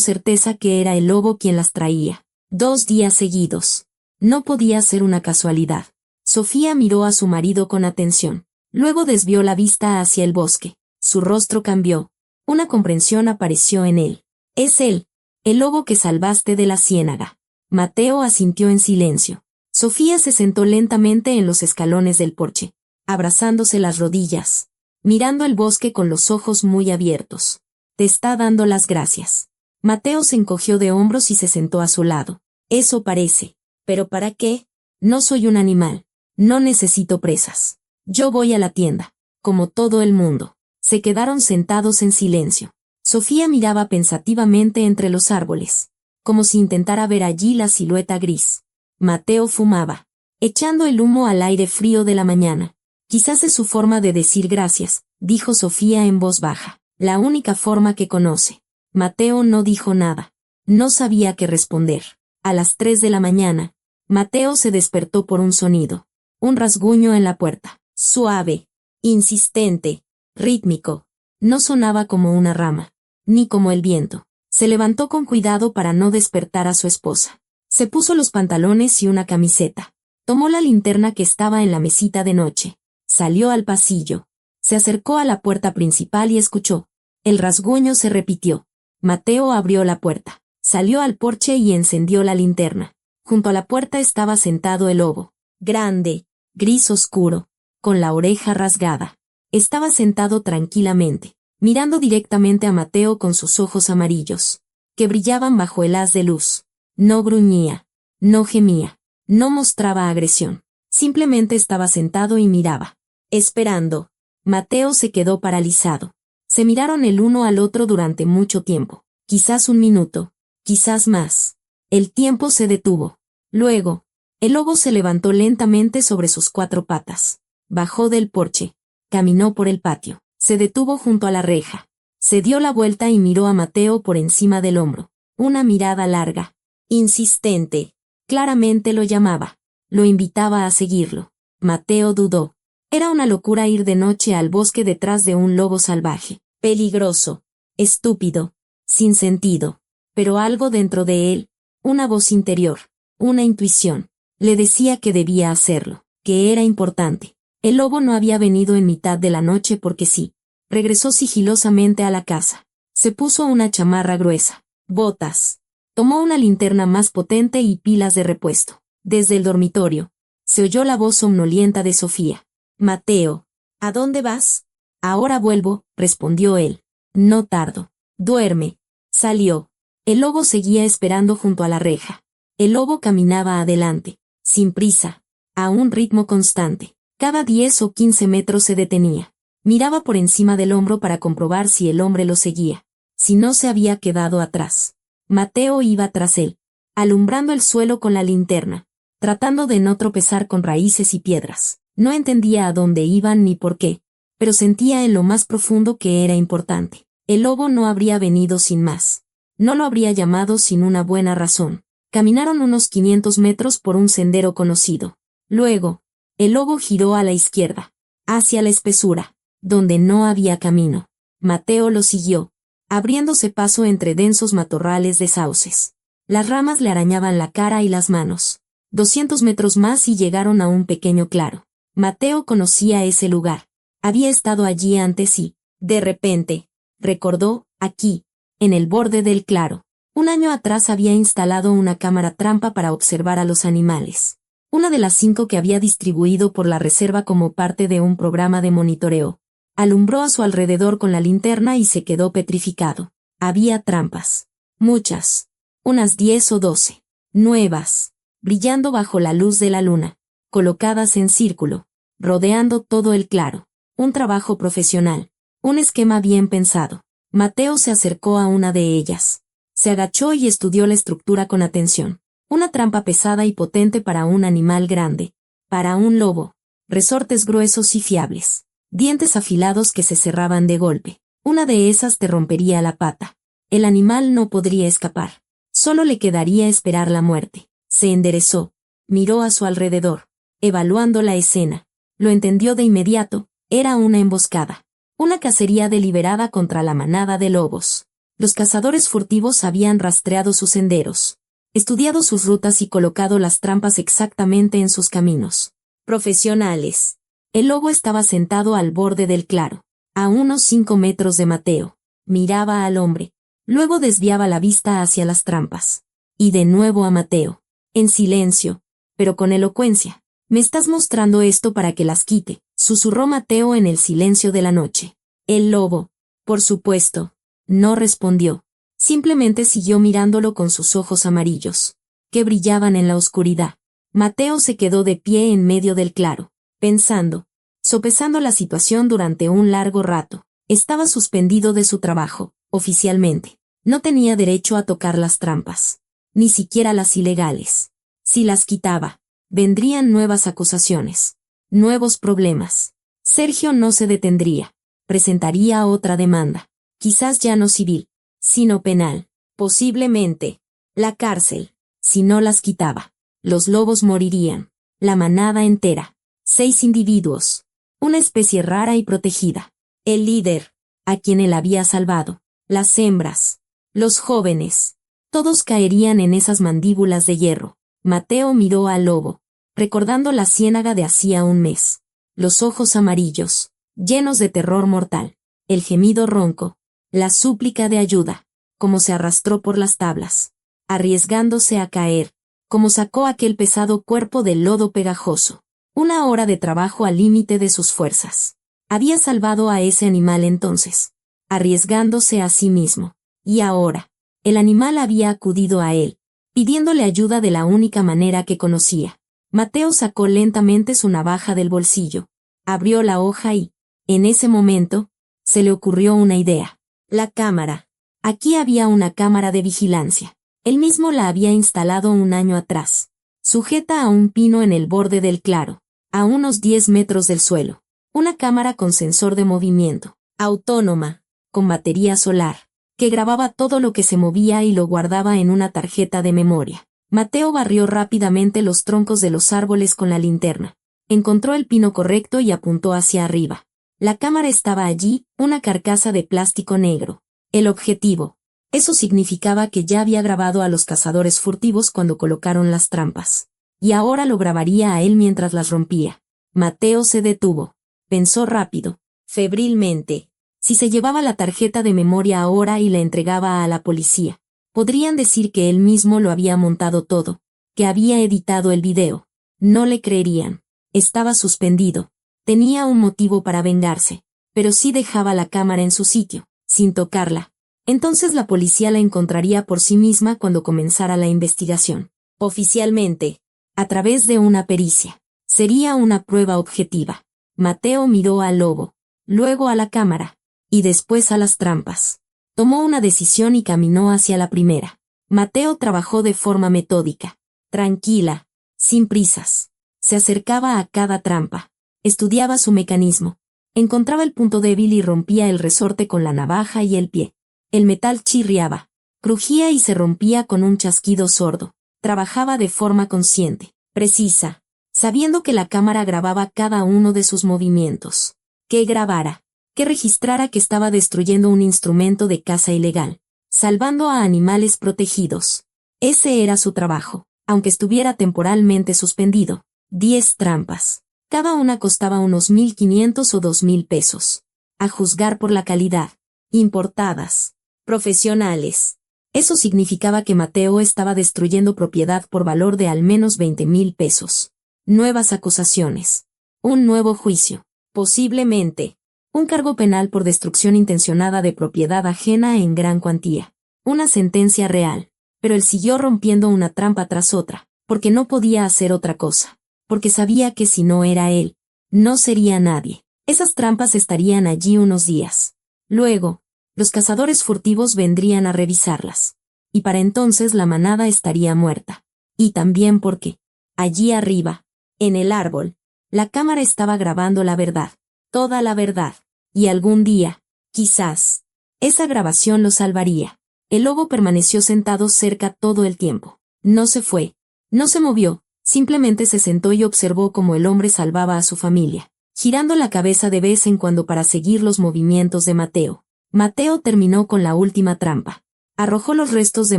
certeza que era el lobo quien las traía. 2 días seguidos. No podía ser una casualidad. Sofía miró a su marido con atención. Luego desvió la vista hacia el bosque. Su rostro cambió. Una comprensión apareció en él. Es él, el lobo que salvaste de la ciénaga. Mateo asintió en silencio. Sofía se sentó lentamente en los escalones del porche, abrazándose las rodillas, mirando el bosque con los ojos muy abiertos. Te está dando las gracias. Mateo se encogió de hombros y se sentó a su lado. Eso parece. ¿Pero para qué? No soy un animal. No necesito presas. Yo voy a la tienda, como todo el mundo. Se quedaron sentados en silencio. Sofía miraba pensativamente entre los árboles, como si intentara ver allí la silueta gris. Mateo fumaba, echando el humo al aire frío de la mañana. Quizás es su forma de decir gracias, dijo Sofía en voz baja. La única forma que conoce. Mateo no dijo nada. No sabía qué responder. A las 3 de la mañana, Mateo se despertó por un sonido. Un rasguño en la puerta. Suave, insistente, rítmico. No sonaba como una rama, ni como el viento. Se levantó con cuidado para no despertar a su esposa. Se puso los pantalones y una camiseta. Tomó la linterna que estaba en la mesita de noche. Salió al pasillo. Se acercó a la puerta principal y escuchó. El rasguño se repitió. Mateo abrió la puerta. Salió al porche y encendió la linterna. Junto a la puerta estaba sentado el lobo. Grande, gris oscuro, con la oreja rasgada. Estaba sentado tranquilamente, mirando directamente a Mateo con sus ojos amarillos, que brillaban bajo el haz de luz. No gruñía, no gemía, no mostraba agresión. Simplemente estaba sentado y miraba. Esperando. Mateo se quedó paralizado. Se miraron el uno al otro durante mucho tiempo. Quizás un minuto, quizás más. El tiempo se detuvo. Luego, el lobo se levantó lentamente sobre sus 4 patas. Bajó del porche. Caminó por el patio. Se detuvo junto a la reja. Se dio la vuelta y miró a Mateo por encima del hombro. Una mirada larga, insistente. Claramente lo llamaba. Lo invitaba a seguirlo. Mateo dudó. Era una locura ir de noche al bosque detrás de un lobo salvaje. Peligroso. Estúpido. Sin sentido. Pero algo dentro de él, una voz interior, una intuición, le decía que debía hacerlo, que era importante. El lobo no había venido en mitad de la noche porque sí. Regresó sigilosamente a la casa. Se puso una chamarra gruesa, botas. Tomó una linterna más potente y pilas de repuesto. Desde el dormitorio, se oyó la voz somnolienta de Sofía. Mateo, ¿a dónde vas? Ahora vuelvo, respondió él. No tardo. Duerme. Salió. El lobo seguía esperando junto a la reja. El lobo caminaba adelante, sin prisa, a un ritmo constante. Cada 10 o 15 metros se detenía. Miraba por encima del hombro para comprobar si el hombre lo seguía, si no se había quedado atrás. Mateo iba tras él, alumbrando el suelo con la linterna, tratando de no tropezar con raíces y piedras. No entendía a dónde iban ni por qué, pero sentía en lo más profundo que era importante. El lobo no habría venido sin más. No lo habría llamado sin una buena razón. Caminaron unos 500 metros por un sendero conocido. Luego, el lobo giró a la izquierda, hacia la espesura, donde no había camino. Mateo lo siguió, abriéndose paso entre densos matorrales de sauces. Las ramas le arañaban la cara y las manos. 200 metros más y llegaron a un pequeño claro. Mateo conocía ese lugar. Había estado allí antes y, de repente, recordó, aquí, en el borde del claro. Un año atrás había instalado una cámara trampa para observar a los animales. Una de las 5 que había distribuido por la reserva como parte de un programa de monitoreo. Alumbró a su alrededor con la linterna y se quedó petrificado. Había trampas. Muchas. Unas 10 o 12. Nuevas. Brillando bajo la luz de la luna. Colocadas en círculo. Rodeando todo el claro. Un trabajo profesional. Un esquema bien pensado. Mateo se acercó a una de ellas. Se agachó y estudió la estructura con atención. Una trampa pesada y potente para un animal grande. Para un lobo. Resortes gruesos y fiables. Dientes afilados que se cerraban de golpe. Una de esas te rompería la pata. El animal no podría escapar. Solo le quedaría esperar la muerte. Se enderezó. Miró a su alrededor. Evaluando la escena. Lo entendió de inmediato. Era una emboscada. Una cacería deliberada contra la manada de lobos. Los cazadores furtivos habían rastreado sus senderos, estudiado sus rutas y colocado las trampas exactamente en sus caminos. Profesionales. El lobo estaba sentado al borde del claro, a unos 5 metros de Mateo. Miraba al hombre. Luego desviaba la vista hacia las trampas. Y de nuevo a Mateo. En silencio, pero con elocuencia. «Me estás mostrando esto para que las quite», susurró Mateo en el silencio de la noche. El lobo, por supuesto, no respondió. Simplemente siguió mirándolo con sus ojos amarillos, que brillaban en la oscuridad. Mateo se quedó de pie en medio del claro, pensando, sopesando la situación durante un largo rato. Estaba suspendido de su trabajo, oficialmente. No tenía derecho a tocar las trampas, ni siquiera las ilegales. Si las quitaba, vendrían nuevas acusaciones, nuevos problemas. Sergio no se detendría. Presentaría otra demanda. Quizás ya no civil, sino penal. Posiblemente. La cárcel. Si no las quitaba. Los lobos morirían. La manada entera. 6 individuos. Una especie rara y protegida. El líder, a quien él había salvado. Las hembras. Los jóvenes. Todos caerían en esas mandíbulas de hierro. Mateo miró al lobo, recordando la ciénaga de hacía un mes. Los ojos amarillos, llenos de terror mortal. El gemido ronco. La súplica de ayuda. Cómo se arrastró por las tablas, arriesgándose a caer. Cómo sacó aquel pesado cuerpo del lodo pegajoso. Una hora de trabajo al límite de sus fuerzas. Había salvado a ese animal entonces, arriesgándose a sí mismo. Y ahora, el animal había acudido a él, pidiéndole ayuda de la única manera que conocía. Mateo sacó lentamente su navaja del bolsillo, abrió la hoja y, en ese momento, se le ocurrió una idea. La cámara. Aquí había una cámara de vigilancia. Él mismo la había instalado un año atrás, sujeta a un pino en el borde del claro, a unos 10 metros del suelo. Una cámara con sensor de movimiento. autónoma, con batería solar, que grababa todo lo que se movía y lo guardaba en una tarjeta de memoria. Mateo barrió rápidamente los troncos de los árboles con la linterna. Encontró el pino correcto y apuntó hacia arriba. La cámara estaba allí, una carcasa de plástico negro. El objetivo. Eso significaba que ya había grabado a los cazadores furtivos cuando colocaron las trampas. Y ahora lo grabaría a él mientras las rompía. Mateo se detuvo. Pensó rápido, febrilmente. Si se llevaba la tarjeta de memoria ahora y la entregaba a la policía, podrían decir que él mismo lo había montado todo, que había editado el video. No le creerían. Estaba suspendido. Tenía un motivo para vengarse, pero si dejaba la cámara en su sitio, sin tocarla, entonces la policía la encontraría por sí misma cuando comenzara la investigación. Oficialmente, a través de una pericia. Sería una prueba objetiva. Mateo miró al lobo, luego a la cámara, y después a las trampas. Tomó una decisión y caminó hacia la primera. Mateo trabajó de forma metódica, tranquila, sin prisas. Se acercaba a cada trampa, estudiaba su mecanismo, encontraba el punto débil y rompía el resorte con la navaja y el pie. El metal chirriaba, crujía y se rompía con un chasquido sordo. Trabajaba de forma consciente, precisa, sabiendo que la cámara grababa cada uno de sus movimientos. Que grabara, que registrara que estaba destruyendo un instrumento de caza ilegal, salvando a animales protegidos. Ese era su trabajo, aunque estuviera temporalmente suspendido. 10 trampas. Cada una costaba unos 1.500 o 2.000 pesos. A juzgar por la calidad. Importadas. Profesionales. Eso significaba que Mateo estaba destruyendo propiedad por valor de al menos 20.000 pesos. Nuevas acusaciones. Un nuevo juicio. Posiblemente. Un cargo penal por destrucción intencionada de propiedad ajena en gran cuantía. Una sentencia real. Pero él siguió rompiendo una trampa tras otra, porque no podía hacer otra cosa. Porque sabía que si no era él, no sería nadie. Esas trampas estarían allí unos días. Luego, los cazadores furtivos vendrían a revisarlas. Y para entonces la manada estaría muerta. Y también porque, allí arriba, en el árbol, la cámara estaba grabando la verdad, toda la verdad. Y algún día, quizás, esa grabación lo salvaría. El lobo permaneció sentado cerca todo el tiempo. No se fue, no se movió, simplemente se sentó y observó cómo el hombre salvaba a su familia, girando la cabeza de vez en cuando para seguir los movimientos de Mateo. Mateo terminó con la última trampa. Arrojó los restos de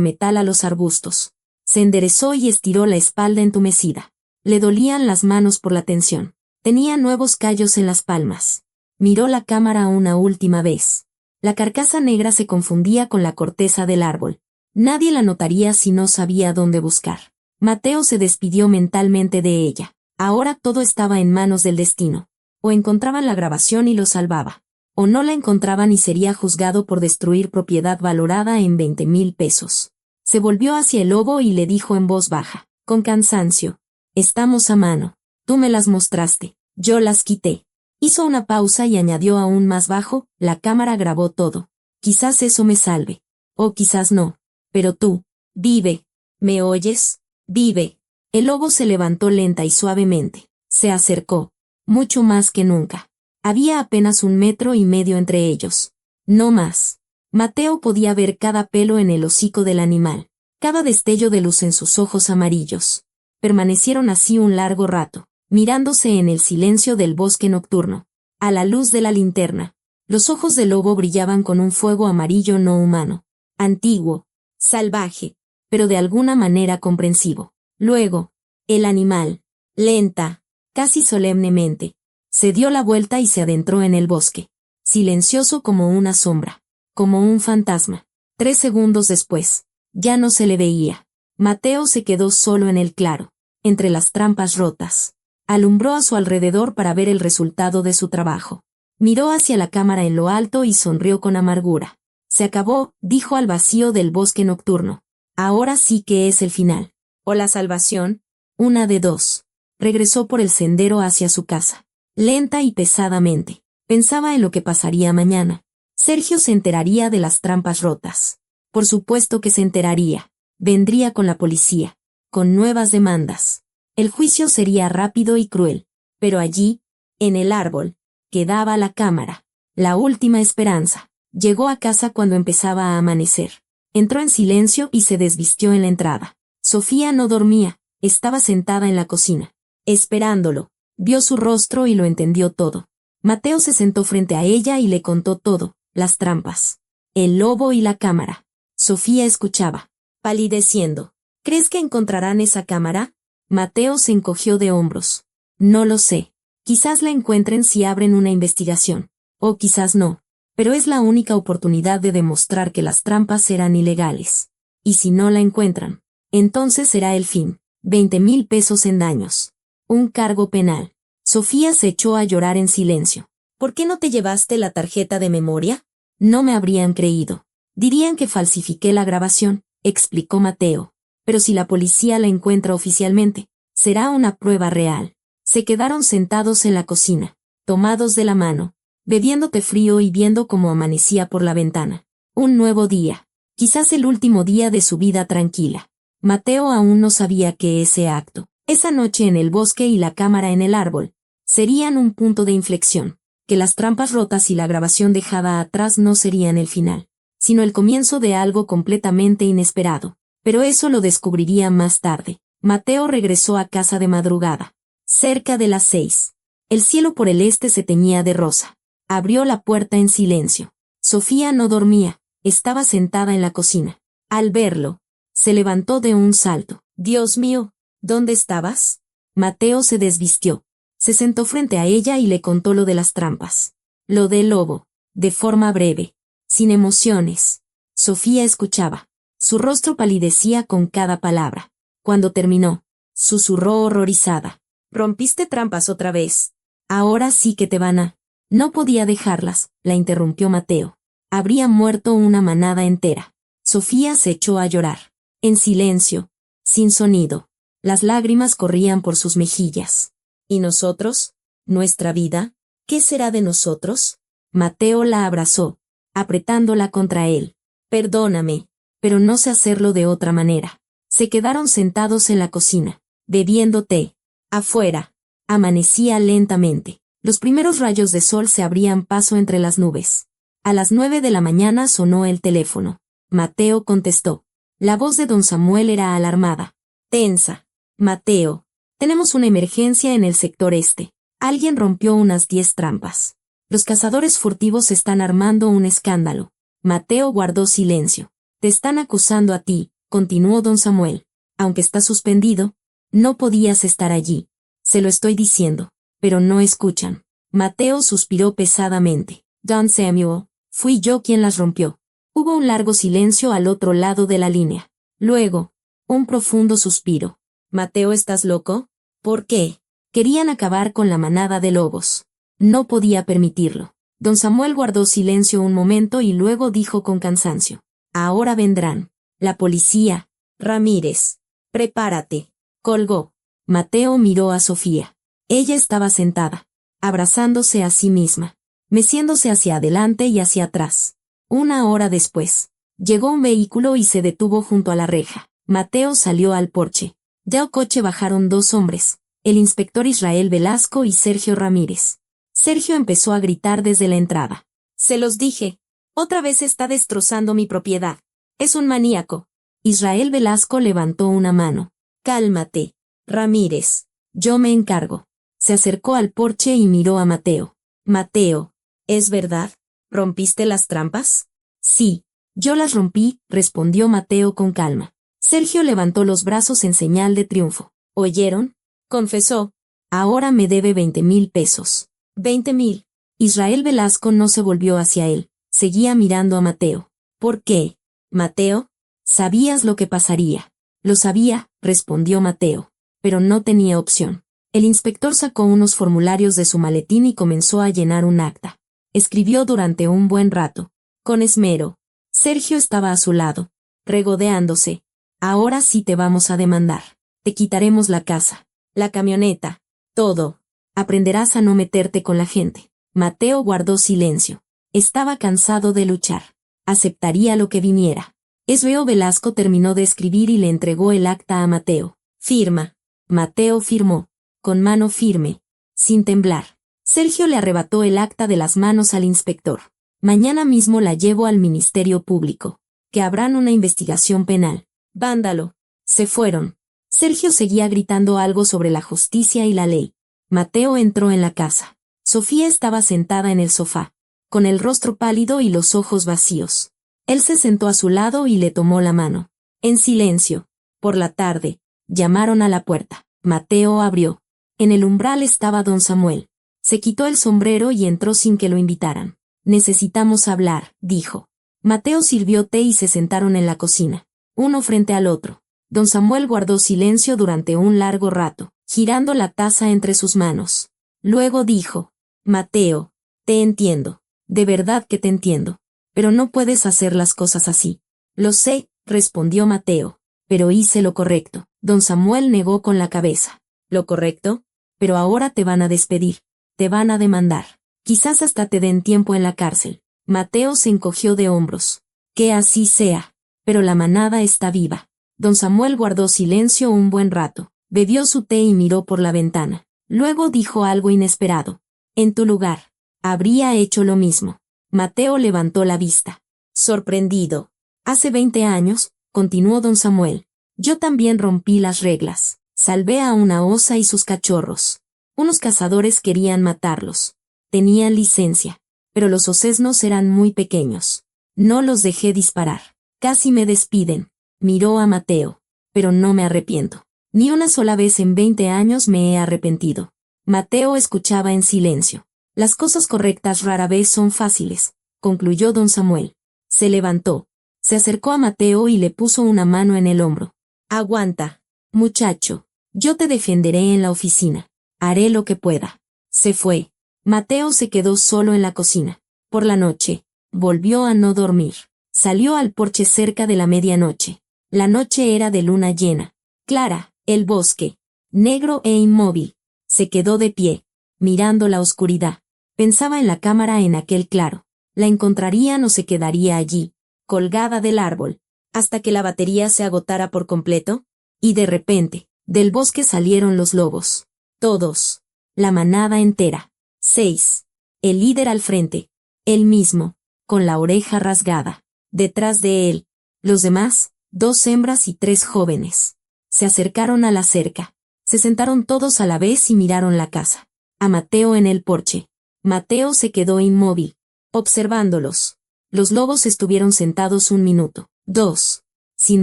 metal a los arbustos. Se enderezó y estiró la espalda entumecida. Le dolían las manos por la tensión. Tenía nuevos callos en las palmas. Miró la cámara una última vez. La carcasa negra se confundía con la corteza del árbol. Nadie la notaría si no sabía dónde buscar. Mateo se despidió mentalmente de ella. Ahora todo estaba en manos del destino. O encontraban la grabación y lo salvaba. O no la encontraban y sería juzgado por destruir propiedad valorada en 20.000 pesos. Se volvió hacia el lobo y le dijo en voz baja, con cansancio: «Estamos a mano. Tú me las mostraste. Yo las quité». Hizo una pausa y añadió aún más bajo: «La cámara grabó todo. Quizás eso me salve. O quizás no. Pero tú, vive. ¿Me oyes? Vive». El lobo se levantó lenta y suavemente. Se acercó. Mucho más que nunca. Había apenas 1,5 metros entre ellos. No más. Mateo podía ver cada pelo en el hocico del animal, cada destello de luz en sus ojos amarillos. Permanecieron así un largo rato, mirándose en el silencio del bosque nocturno. A la luz de la linterna, los ojos del lobo brillaban con un fuego amarillo no humano, antiguo, salvaje, pero de alguna manera comprensivo. Luego, el animal, lenta, casi solemnemente, se dio la vuelta y se adentró en el bosque, silencioso como una sombra, como un fantasma. 3 segundos después, ya no se le veía. Mateo se quedó solo en el claro, entre las trampas rotas. Alumbró a su alrededor para ver el resultado de su trabajo. Miró hacia la cámara en lo alto y sonrió con amargura. Se acabó, dijo al vacío del bosque nocturno. Ahora sí que es el final. O la salvación, una de dos. Regresó por el sendero hacia su casa. Lenta y pesadamente. Pensaba en lo que pasaría mañana. Sergio se enteraría de las trampas rotas. Por supuesto que se enteraría. Vendría con la policía. Con nuevas demandas. El juicio sería rápido y cruel. Pero allí, en el árbol, quedaba la cámara. La última esperanza. Llegó a casa cuando empezaba a amanecer. Entró en silencio y se desvistió en la entrada. Sofía no dormía, estaba sentada en la cocina, esperándolo. Vio su rostro y lo entendió todo. Mateo se sentó frente a ella y le contó todo, las trampas, el lobo y la cámara. Sofía escuchaba, palideciendo. ¿Crees que encontrarán esa cámara? Mateo se encogió de hombros. No lo sé. Quizás la encuentren si abren una investigación. O quizás no. Pero es la única oportunidad de demostrar que las trampas eran ilegales. Y si no la encuentran, entonces será el fin. 20,000 pesos en daños. Un cargo penal. Sofía se echó a llorar en silencio. ¿Por qué no te llevaste la tarjeta de memoria? No me habrían creído. Dirían que falsifiqué la grabación, explicó Mateo. Pero si la policía la encuentra oficialmente, será una prueba real. Se quedaron sentados en la cocina, tomados de la mano, bebiendo té frío y viendo cómo amanecía por la ventana. Un nuevo día. Quizás el último día de su vida tranquila. Mateo aún no sabía que ese acto, esa noche en el bosque y la cámara en el árbol, serían un punto de inflexión, que las trampas rotas y la grabación dejada atrás no serían el final, sino el comienzo de algo completamente inesperado. Pero eso lo descubriría más tarde. Mateo regresó a casa de madrugada, cerca de las 6. El cielo por el este se teñía de rosa. Abrió la puerta en silencio. Sofía no dormía, estaba sentada en la cocina. Al verlo, se levantó de un salto. Dios mío, ¿dónde estabas? Mateo se desvistió. Se sentó frente a ella y le contó lo de las trampas. Lo del lobo, de forma breve, sin emociones. Sofía escuchaba. Su rostro palidecía con cada palabra. Cuando terminó, susurró horrorizada. ¿Rompiste trampas otra vez? Ahora sí que te van a... No podía dejarlas, la interrumpió Mateo. Habría muerto una manada entera. Sofía se echó a llorar. En silencio, sin sonido. Las lágrimas corrían por sus mejillas. ¿Y nosotros? ¿Nuestra vida? ¿Qué será de nosotros? Mateo la abrazó, apretándola contra él. Perdóname, pero no sé hacerlo de otra manera. Se quedaron sentados en la cocina, bebiendo té. Afuera, amanecía lentamente. Los primeros rayos de sol se abrían paso entre las nubes. A las 9 de la mañana sonó el teléfono. Mateo contestó. La voz de don Samuel era alarmada, tensa. Mateo, tenemos una emergencia en el sector este. Alguien rompió unas 10 trampas. Los cazadores furtivos están armando un escándalo. Mateo guardó silencio. Te están acusando a ti, continuó don Samuel. Aunque está suspendido, no podías estar allí. Se lo estoy diciendo, pero no escuchan. Mateo suspiró pesadamente. Don Samuel, fui yo quien las rompió. Hubo un largo silencio al otro lado de la línea. Luego, un profundo suspiro. Mateo, ¿estás loco? ¿Por qué? Querían acabar con la manada de lobos. No podía permitirlo. Don Samuel guardó silencio un momento y luego dijo con cansancio. Ahora vendrán. La policía. Ramírez. Prepárate. Colgó. Mateo miró a Sofía. Ella estaba sentada, abrazándose a sí misma, meciéndose hacia adelante y hacia atrás. Una hora después, llegó un vehículo y se detuvo junto a la reja. Mateo salió al porche. Del coche bajaron 2 hombres, el inspector Israel Velasco y Sergio Ramírez. Sergio empezó a gritar desde la entrada. Se los dije. Otra vez está destrozando mi propiedad. Es un maníaco. Israel Velasco levantó una mano. Cálmate, Ramírez. Yo me encargo. Se acercó al porche y miró a Mateo. Mateo, ¿es verdad? ¿Rompiste las trampas? Sí, yo las rompí, respondió Mateo con calma. Sergio levantó los brazos en señal de triunfo. ¿Oyeron? Confesó. Ahora me debe 20,000 pesos. 20,000. Israel Velasco no se volvió hacia él. Seguía mirando a Mateo. ¿Por qué? Mateo, sabías lo que pasaría. Lo sabía, respondió Mateo. Pero no tenía opción. El inspector sacó unos formularios de su maletín y comenzó a llenar un acta. Escribió durante un buen rato. Con esmero. Sergio estaba a su lado, regodeándose. Ahora sí te vamos a demandar. Te quitaremos la casa, la camioneta, todo. Aprenderás a no meterte con la gente. Mateo guardó silencio. Estaba cansado de luchar. Aceptaría lo que viniera. Israel Velasco terminó de escribir y le entregó el acta a Mateo. Firma. Mateo firmó, con mano firme, sin temblar. Sergio le arrebató el acta de las manos al inspector. Mañana mismo la llevo al Ministerio Público, que habrán una investigación penal. Vándalo. Se fueron. Sergio seguía gritando algo sobre la justicia y la ley. Mateo entró en la casa. Sofía estaba sentada en el sofá, con el rostro pálido y los ojos vacíos. Él se sentó a su lado y le tomó la mano. En silencio. Por la tarde, llamaron a la puerta. Mateo abrió. En el umbral estaba don Samuel. Se quitó el sombrero y entró sin que lo invitaran. Necesitamos hablar, dijo. Mateo sirvió té y se sentaron en la cocina, uno frente al otro. Don Samuel guardó silencio durante un largo rato, girando la taza entre sus manos. Luego dijo: Mateo, te entiendo. De verdad que te entiendo. Pero no puedes hacer las cosas así. Lo sé, respondió Mateo. Pero hice lo correcto. Don Samuel negó con la cabeza. ¿Lo correcto? Pero ahora te van a despedir. Te van a demandar. Quizás hasta te den tiempo en la cárcel. Mateo se encogió de hombros. Que así sea. Pero la manada está viva. Don Samuel guardó silencio un buen rato. Bebió su té y miró por la ventana. Luego dijo algo inesperado. En tu lugar, habría hecho lo mismo. Mateo levantó la vista. Sorprendido. Hace 20 años, continuó don Samuel, yo también rompí las reglas. Salvé a una osa y sus cachorros. Unos cazadores querían matarlos. Tenían licencia, pero los osesnos eran muy pequeños. No los dejé disparar. Casi me despiden. Miró a Mateo. Pero no me arrepiento. Ni una sola vez en 20 años me he arrepentido. Mateo escuchaba en silencio. Las cosas correctas rara vez son fáciles, concluyó don Samuel. Se levantó. Se acercó a Mateo y le puso una mano en el hombro. Aguanta, muchacho. Yo te defenderé en la oficina. Haré lo que pueda. Se fue. Mateo se quedó solo en la cocina. Por la noche, volvió a no dormir. Salió al porche cerca de la medianoche. La noche era de luna llena. Clara, el bosque, negro e inmóvil. Se quedó de pie, mirando la oscuridad. Pensaba en la cámara en aquel claro. ¿La encontrarían o se quedaría allí, colgada del árbol, hasta que la batería se agotara por completo? Y de repente, del bosque salieron los lobos. Todos. La manada entera. 6. El líder al frente. Él mismo, con la oreja rasgada. Detrás de él, los demás, 2 hembras y 3 jóvenes. Se acercaron a la cerca. Se sentaron todos a la vez y miraron la casa. A Mateo en el porche. Mateo se quedó inmóvil, observándolos. Los lobos estuvieron sentados 1 minuto, 2, sin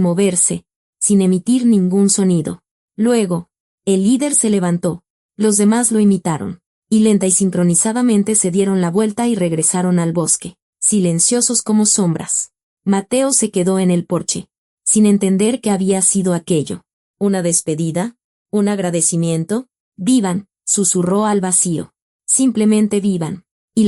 moverse, sin emitir ningún sonido. Luego, el líder se levantó. Los demás lo imitaron, y lenta y sincronizadamente se dieron la vuelta y regresaron al bosque, silenciosos como sombras. Mateo se quedó en el porche, sin entender qué había sido aquello. ¿Una despedida? ¿Un agradecimiento? Vivan, susurró al vacío. Simplemente vivan. Y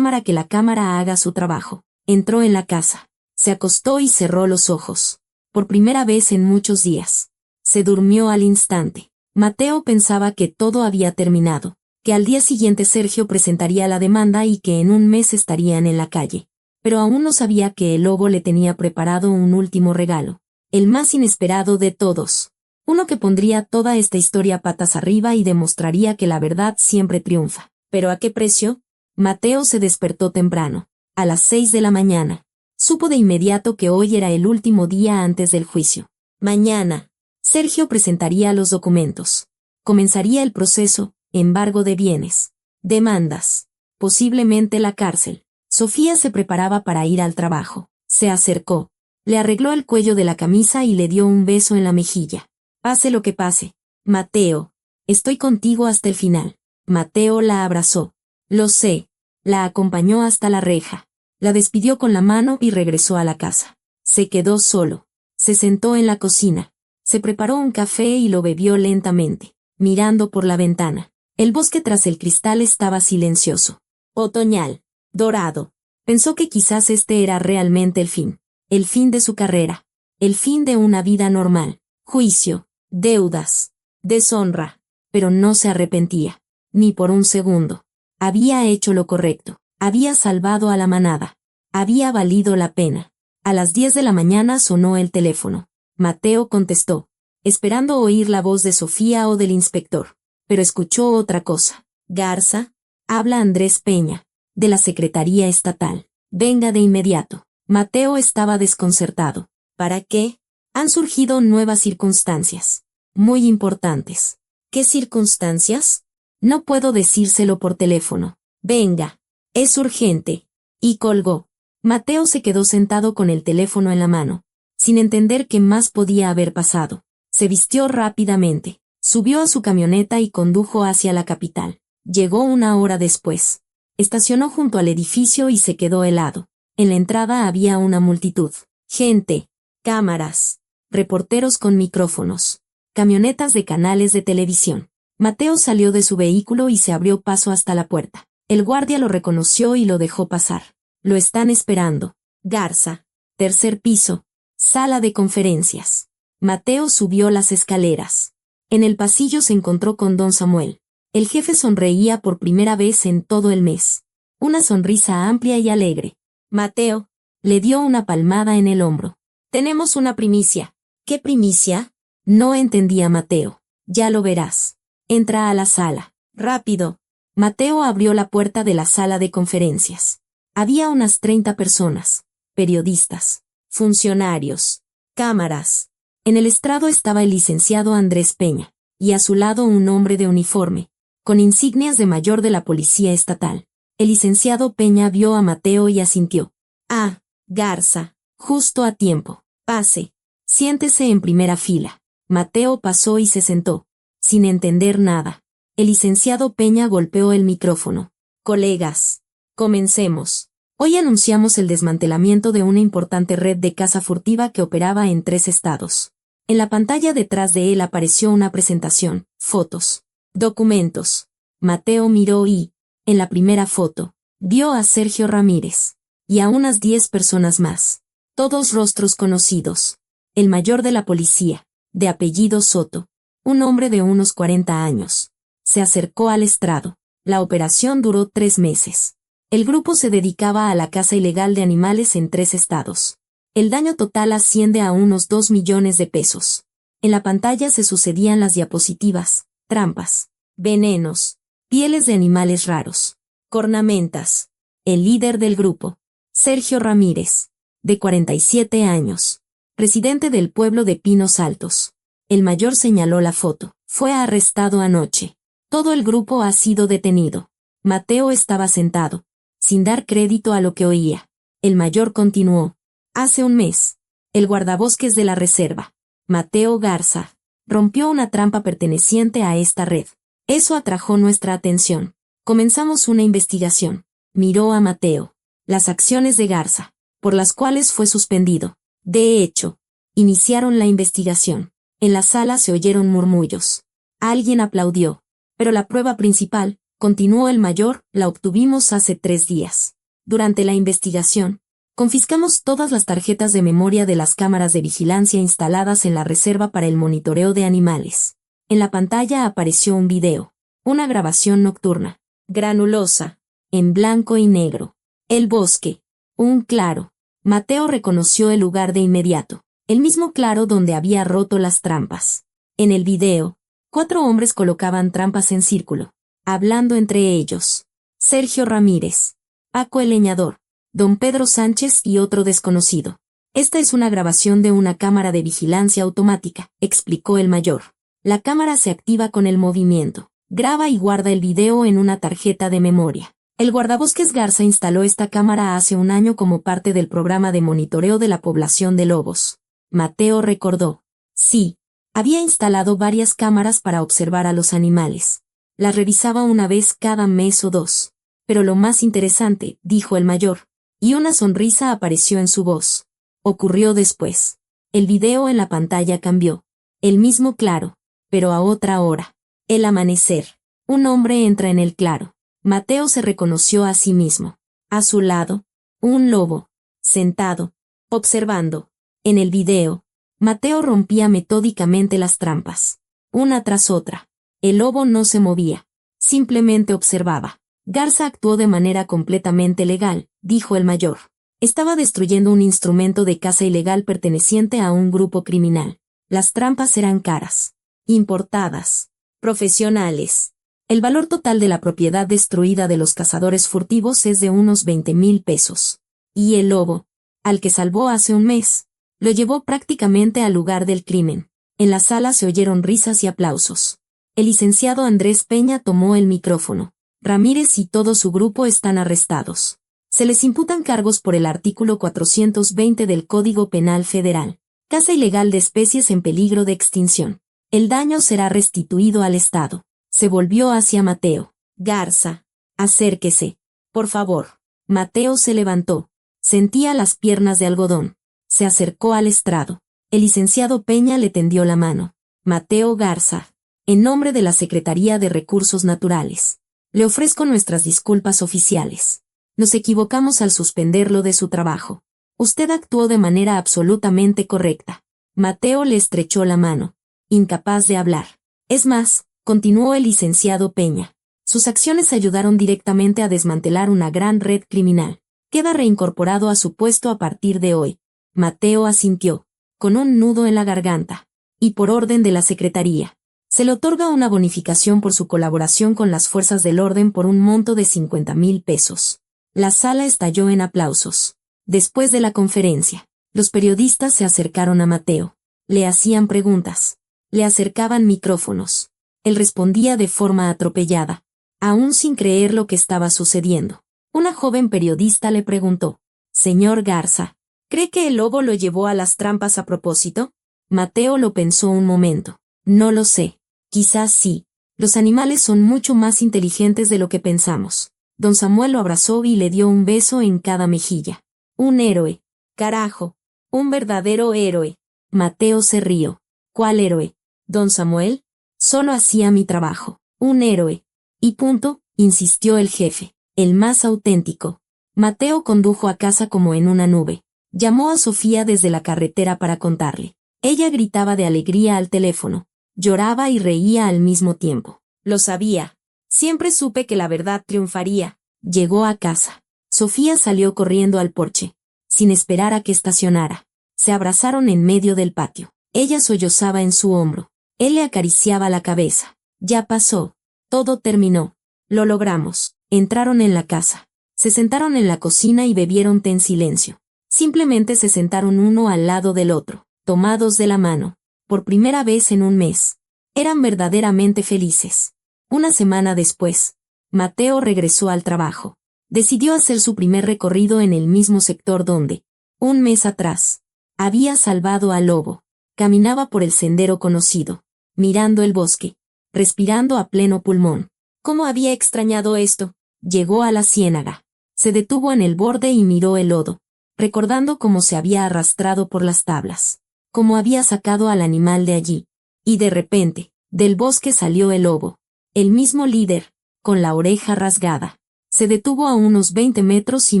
que la cámara haga su trabajo. Entró en la casa. Se acostó y cerró los ojos. Por primera vez en muchos días. Se durmió al instante. Mateo pensaba que todo había terminado, que al día siguiente Sergio presentaría la demanda y que en 1 mes estarían en la calle. Pero aún no sabía que el lobo le tenía preparado un último regalo. El más inesperado de todos. Uno que pondría toda esta historia patas arriba y demostraría que la verdad siempre triunfa. ¿Pero a qué precio? Mateo se despertó temprano, a las 6 de la mañana. Supo de inmediato que hoy era el último día antes del juicio. Mañana, Sergio presentaría los documentos. Comenzaría el proceso, embargo de bienes, demandas, posiblemente la cárcel. Sofía se preparaba para ir al trabajo. Se acercó, le arregló el cuello de la camisa y le dio un beso en la mejilla. Pase lo que pase. Mateo, estoy contigo hasta el final. Mateo la abrazó. Lo sé. La acompañó hasta la reja. La despidió con la mano y regresó a la casa. Se quedó solo. Se sentó en la cocina. Se preparó un café y lo bebió lentamente, mirando por la ventana. El bosque tras el cristal estaba silencioso. Otoñal. Dorado. Pensó que quizás este era realmente el fin. El fin de su carrera. El fin de una vida normal. Juicio. Deudas. Deshonra. Pero no se arrepentía. Ni por un segundo. Había hecho lo correcto. Había salvado a la manada. Había valido la pena. A las 10 de la mañana sonó el teléfono. Mateo contestó, esperando oír la voz de Sofía o del inspector. Pero escuchó otra cosa. Garza. Habla Andrés Peña, de la Secretaría Estatal. Venga de inmediato. Mateo estaba desconcertado. ¿Para qué? Han surgido nuevas circunstancias. Muy importantes. ¿Qué circunstancias? No puedo decírselo por teléfono. Venga. Es urgente. Y colgó. Mateo se quedó sentado con el teléfono en la mano, sin entender qué más podía haber pasado. Se vistió rápidamente, subió a su camioneta y condujo hacia la capital. Llegó una hora después. Estacionó junto al edificio y se quedó helado. En la entrada había una multitud. Gente, cámaras, reporteros con micrófonos, camionetas de canales de televisión. Mateo salió de su vehículo y se abrió paso hasta la puerta. El guardia lo reconoció y lo dejó pasar. Lo están esperando. Garza. Tercer piso. Sala de conferencias. Mateo subió las escaleras. En el pasillo se encontró con don Samuel. El jefe sonreía por primera vez en todo el mes. Una sonrisa amplia y alegre. Mateo, le dio una palmada en el hombro. Tenemos una primicia. ¿Qué primicia? No entendía Mateo. Ya lo verás. Entra a la sala. Rápido. Mateo abrió la puerta de la sala de conferencias. Había unas 30 personas. Periodistas. Funcionarios. Cámaras. En el estrado estaba el licenciado Andrés Peña, y a su lado un hombre de uniforme, con insignias de mayor de la Policía Estatal. El licenciado Peña vio a Mateo y asintió. Ah, Garza, justo a tiempo. Pase. Siéntese en primera fila. Mateo pasó y se sentó, sin entender nada. El licenciado Peña golpeó el micrófono. Colegas, comencemos. Hoy anunciamos el desmantelamiento de una importante red de caza furtiva que operaba en 3 estados. En la pantalla detrás de él apareció una presentación, fotos, documentos. Mateo miró y, en la primera foto, vio a Sergio Ramírez, y a unas 10 personas más. Todos rostros conocidos. El mayor de la policía, de apellido Soto, un hombre de unos 40 años. Se acercó al estrado. La operación duró 3 meses. El grupo se dedicaba a la caza ilegal de animales en 3 estados. El daño total asciende a unos 2 millones de pesos. En la pantalla se sucedían las diapositivas, trampas, venenos, pieles de animales raros, cornamentas. El líder del grupo, Sergio Ramírez, de 47 años, residente del pueblo de Pinos Altos. El mayor señaló la foto. Fue arrestado anoche. Todo el grupo ha sido detenido. Mateo estaba sentado, sin dar crédito a lo que oía. El mayor continuó. Hace un mes, el guardabosques de la reserva, Mateo Garza, rompió una trampa perteneciente a esta red. Eso atrajo nuestra atención. Comenzamos una investigación. Miró a Mateo. Las acciones de Garza, por las cuales fue suspendido. De hecho, iniciaron la investigación. En la sala se oyeron murmullos. Alguien aplaudió. Pero la prueba principal, continuó el mayor, la obtuvimos hace 3 días. Durante la investigación, confiscamos todas las tarjetas de memoria de las cámaras de vigilancia instaladas en la reserva para el monitoreo de animales. En la pantalla apareció un video, una grabación nocturna, granulosa, en blanco y negro. El bosque, un claro. Mateo reconoció el lugar de inmediato, el mismo claro donde había roto las trampas. En el video, 4 hombres colocaban trampas en círculo, hablando entre ellos. Sergio Ramírez, Paco el leñador, don Pedro Sánchez y otro desconocido. Esta es una grabación de una cámara de vigilancia automática, explicó el mayor. La cámara se activa con el movimiento. Graba y guarda el video en una tarjeta de memoria. El guardabosques Garza instaló esta cámara hace un año como parte del programa de monitoreo de la población de lobos. Mateo recordó. Sí, había instalado varias cámaras para observar a los animales. Las revisaba una vez cada mes o 2. Pero lo más interesante, dijo el mayor, y una sonrisa apareció en su voz. Ocurrió después. El video en la pantalla cambió. El mismo claro, pero a otra hora. El amanecer. Un hombre entra en el claro. Mateo se reconoció a sí mismo. A su lado, un lobo, sentado, observando. En el video, Mateo rompía metódicamente las trampas, una tras otra. El lobo no se movía, simplemente observaba. Garza actuó de manera completamente legal, dijo el mayor. Estaba destruyendo un instrumento de caza ilegal perteneciente a un grupo criminal. Las trampas eran caras, importadas, profesionales. El valor total de la propiedad destruida de los cazadores furtivos es de unos 20,000 pesos. Y el lobo, al que salvó hace un mes, lo llevó prácticamente al lugar del crimen. En la sala se oyeron risas y aplausos. El licenciado Andrés Peña tomó el micrófono. Ramírez y todo su grupo están arrestados. Se les imputan cargos por el artículo 420 del Código Penal Federal. Caza ilegal de especies en peligro de extinción. El daño será restituido al Estado. Se volvió hacia Mateo. Garza, acérquese. Por favor. Mateo se levantó. Sentía las piernas de algodón. Se acercó al estrado. El licenciado Peña le tendió la mano. Mateo Garza, en nombre de la Secretaría de Recursos Naturales, le ofrezco nuestras disculpas oficiales. Nos equivocamos al suspenderlo de su trabajo. Usted actuó de manera absolutamente correcta. Mateo le estrechó la mano, incapaz de hablar. Es más, continuó el licenciado Peña, sus acciones ayudaron directamente a desmantelar una gran red criminal. Queda reincorporado a su puesto a partir de hoy. Mateo asintió, con un nudo en la garganta. Y por orden de la Secretaría, se le otorga una bonificación por su colaboración con las fuerzas del orden por un monto de 50,000 pesos. La sala estalló en aplausos. Después de la conferencia, los periodistas se acercaron a Mateo. Le hacían preguntas. Le acercaban micrófonos. Él respondía de forma atropellada, aún sin creer lo que estaba sucediendo. Una joven periodista le preguntó: «Señor Garza, ¿cree que el lobo lo llevó a las trampas a propósito?» Mateo lo pensó un momento. «No lo sé. Quizás sí. Los animales son mucho más inteligentes de lo que pensamos». Don Samuel lo abrazó y le dio un beso en cada mejilla. «Un héroe. Carajo. Un verdadero héroe». Mateo se rió. «¿Cuál héroe? Don Samuel? Solo hacía mi trabajo. Un héroe. Y punto», insistió el jefe. «El más auténtico». Mateo condujo a casa como en una nube. Llamó a Sofía desde la carretera para contarle. Ella gritaba de alegría al teléfono. Lloraba y reía al mismo tiempo. Lo sabía. Siempre supe que la verdad triunfaría. Llegó a casa. Sofía salió corriendo al porche, sin esperar a que estacionara. Se abrazaron en medio del patio. Ella sollozaba en su hombro. Él le acariciaba la cabeza. Ya pasó. Todo terminó. Lo logramos. Entraron en la casa. Se sentaron en la cocina y bebieron té en silencio. Simplemente se sentaron uno al lado del otro, tomados de la mano. Por primera vez en un mes. Eran verdaderamente felices. Una semana después, Mateo regresó al trabajo. Decidió hacer su primer recorrido en el mismo sector donde, un mes atrás, había salvado al lobo. Caminaba por el sendero conocido, mirando el bosque, respirando a pleno pulmón. ¿Cómo había extrañado esto? Llegó a la ciénaga. Se detuvo en el borde y miró el lodo, recordando cómo se había arrastrado por las tablas, cómo había sacado al animal de allí. Y de repente, del bosque salió el lobo. El mismo líder, con la oreja rasgada. Se detuvo a unos 20 metros y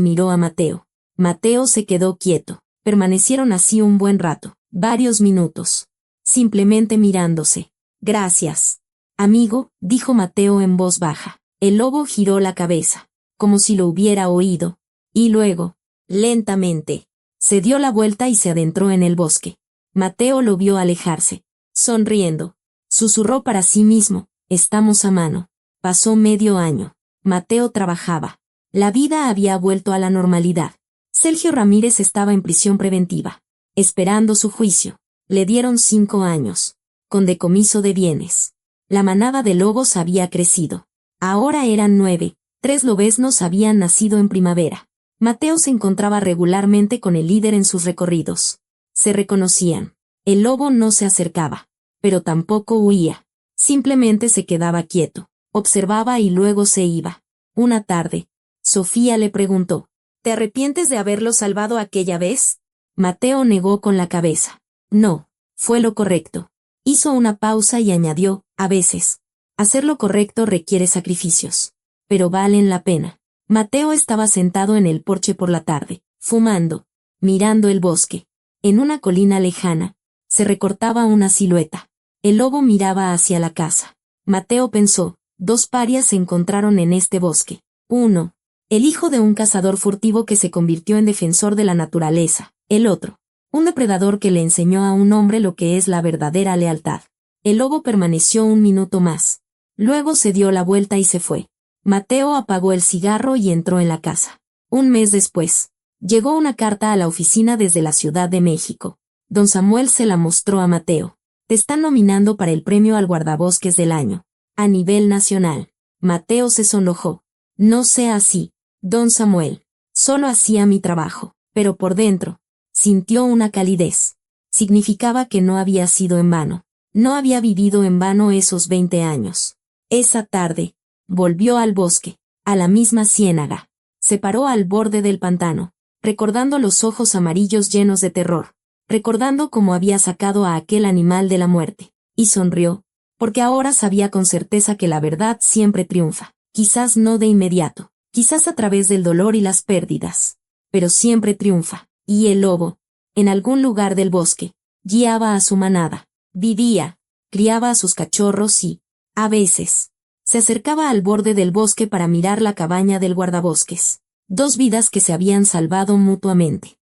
miró a Mateo. Mateo se quedó quieto. Permanecieron así un buen rato, varios minutos, simplemente mirándose. «Gracias, amigo», dijo Mateo en voz baja. El lobo giró la cabeza, como si lo hubiera oído, y luego, lentamente, se dio la vuelta y se adentró en el bosque. Mateo lo vio alejarse, sonriendo. Susurró para sí mismo: «Estamos a mano». Pasó medio año. Mateo trabajaba. La vida había vuelto a la normalidad. Sergio Ramírez estaba en prisión preventiva, esperando su juicio. Le dieron 5 años, con decomiso de bienes. La manada de lobos había crecido. Ahora eran 9, 3 lobeznos habían nacido en primavera. Mateo se encontraba regularmente con el líder en sus recorridos. Se reconocían. El lobo no se acercaba, pero tampoco huía. Simplemente se quedaba quieto, observaba y luego se iba. Una tarde, Sofía le preguntó: «¿Te arrepientes de haberlo salvado aquella vez?» Mateo negó con la cabeza. «No, fue lo correcto». Hizo una pausa y añadió: «A veces, hacer lo correcto requiere sacrificios, pero valen la pena». Mateo estaba sentado en el porche por la tarde, fumando, mirando el bosque. En una colina lejana, se recortaba una silueta. El lobo miraba hacia la casa. Mateo pensó: 2 parias se encontraron en este bosque. Uno, el hijo de un cazador furtivo que se convirtió en defensor de la naturaleza. El otro, un depredador que le enseñó a un hombre lo que es la verdadera lealtad. El lobo permaneció un minuto más, Luego se dio la vuelta y se fue. Mateo apagó el cigarro y entró en la casa. Un mes después, llegó una carta a la oficina desde la Ciudad de México. Don Samuel se la mostró a Mateo. Te están nominando para el premio al guardabosques del año, a nivel nacional. Mateo se sonrojó. No sea así, don Samuel. Solo hacía mi trabajo. Pero por dentro, sintió una calidez. Significaba que no había sido en vano. No había vivido en vano esos 20 años. Esa tarde, volvió al bosque, a la misma ciénaga. Se paró al borde del pantano, recordando los ojos amarillos llenos de terror, recordando cómo había sacado a aquel animal de la muerte, y sonrió, porque ahora sabía con certeza que la verdad siempre triunfa, quizás no de inmediato, quizás a través del dolor y las pérdidas, pero siempre triunfa, y el lobo, en algún lugar del bosque, guiaba a su manada, vivía, criaba a sus cachorros y, a veces, se acercaba al borde del bosque para mirar la cabaña del guardabosques. Dos vidas que se habían salvado mutuamente.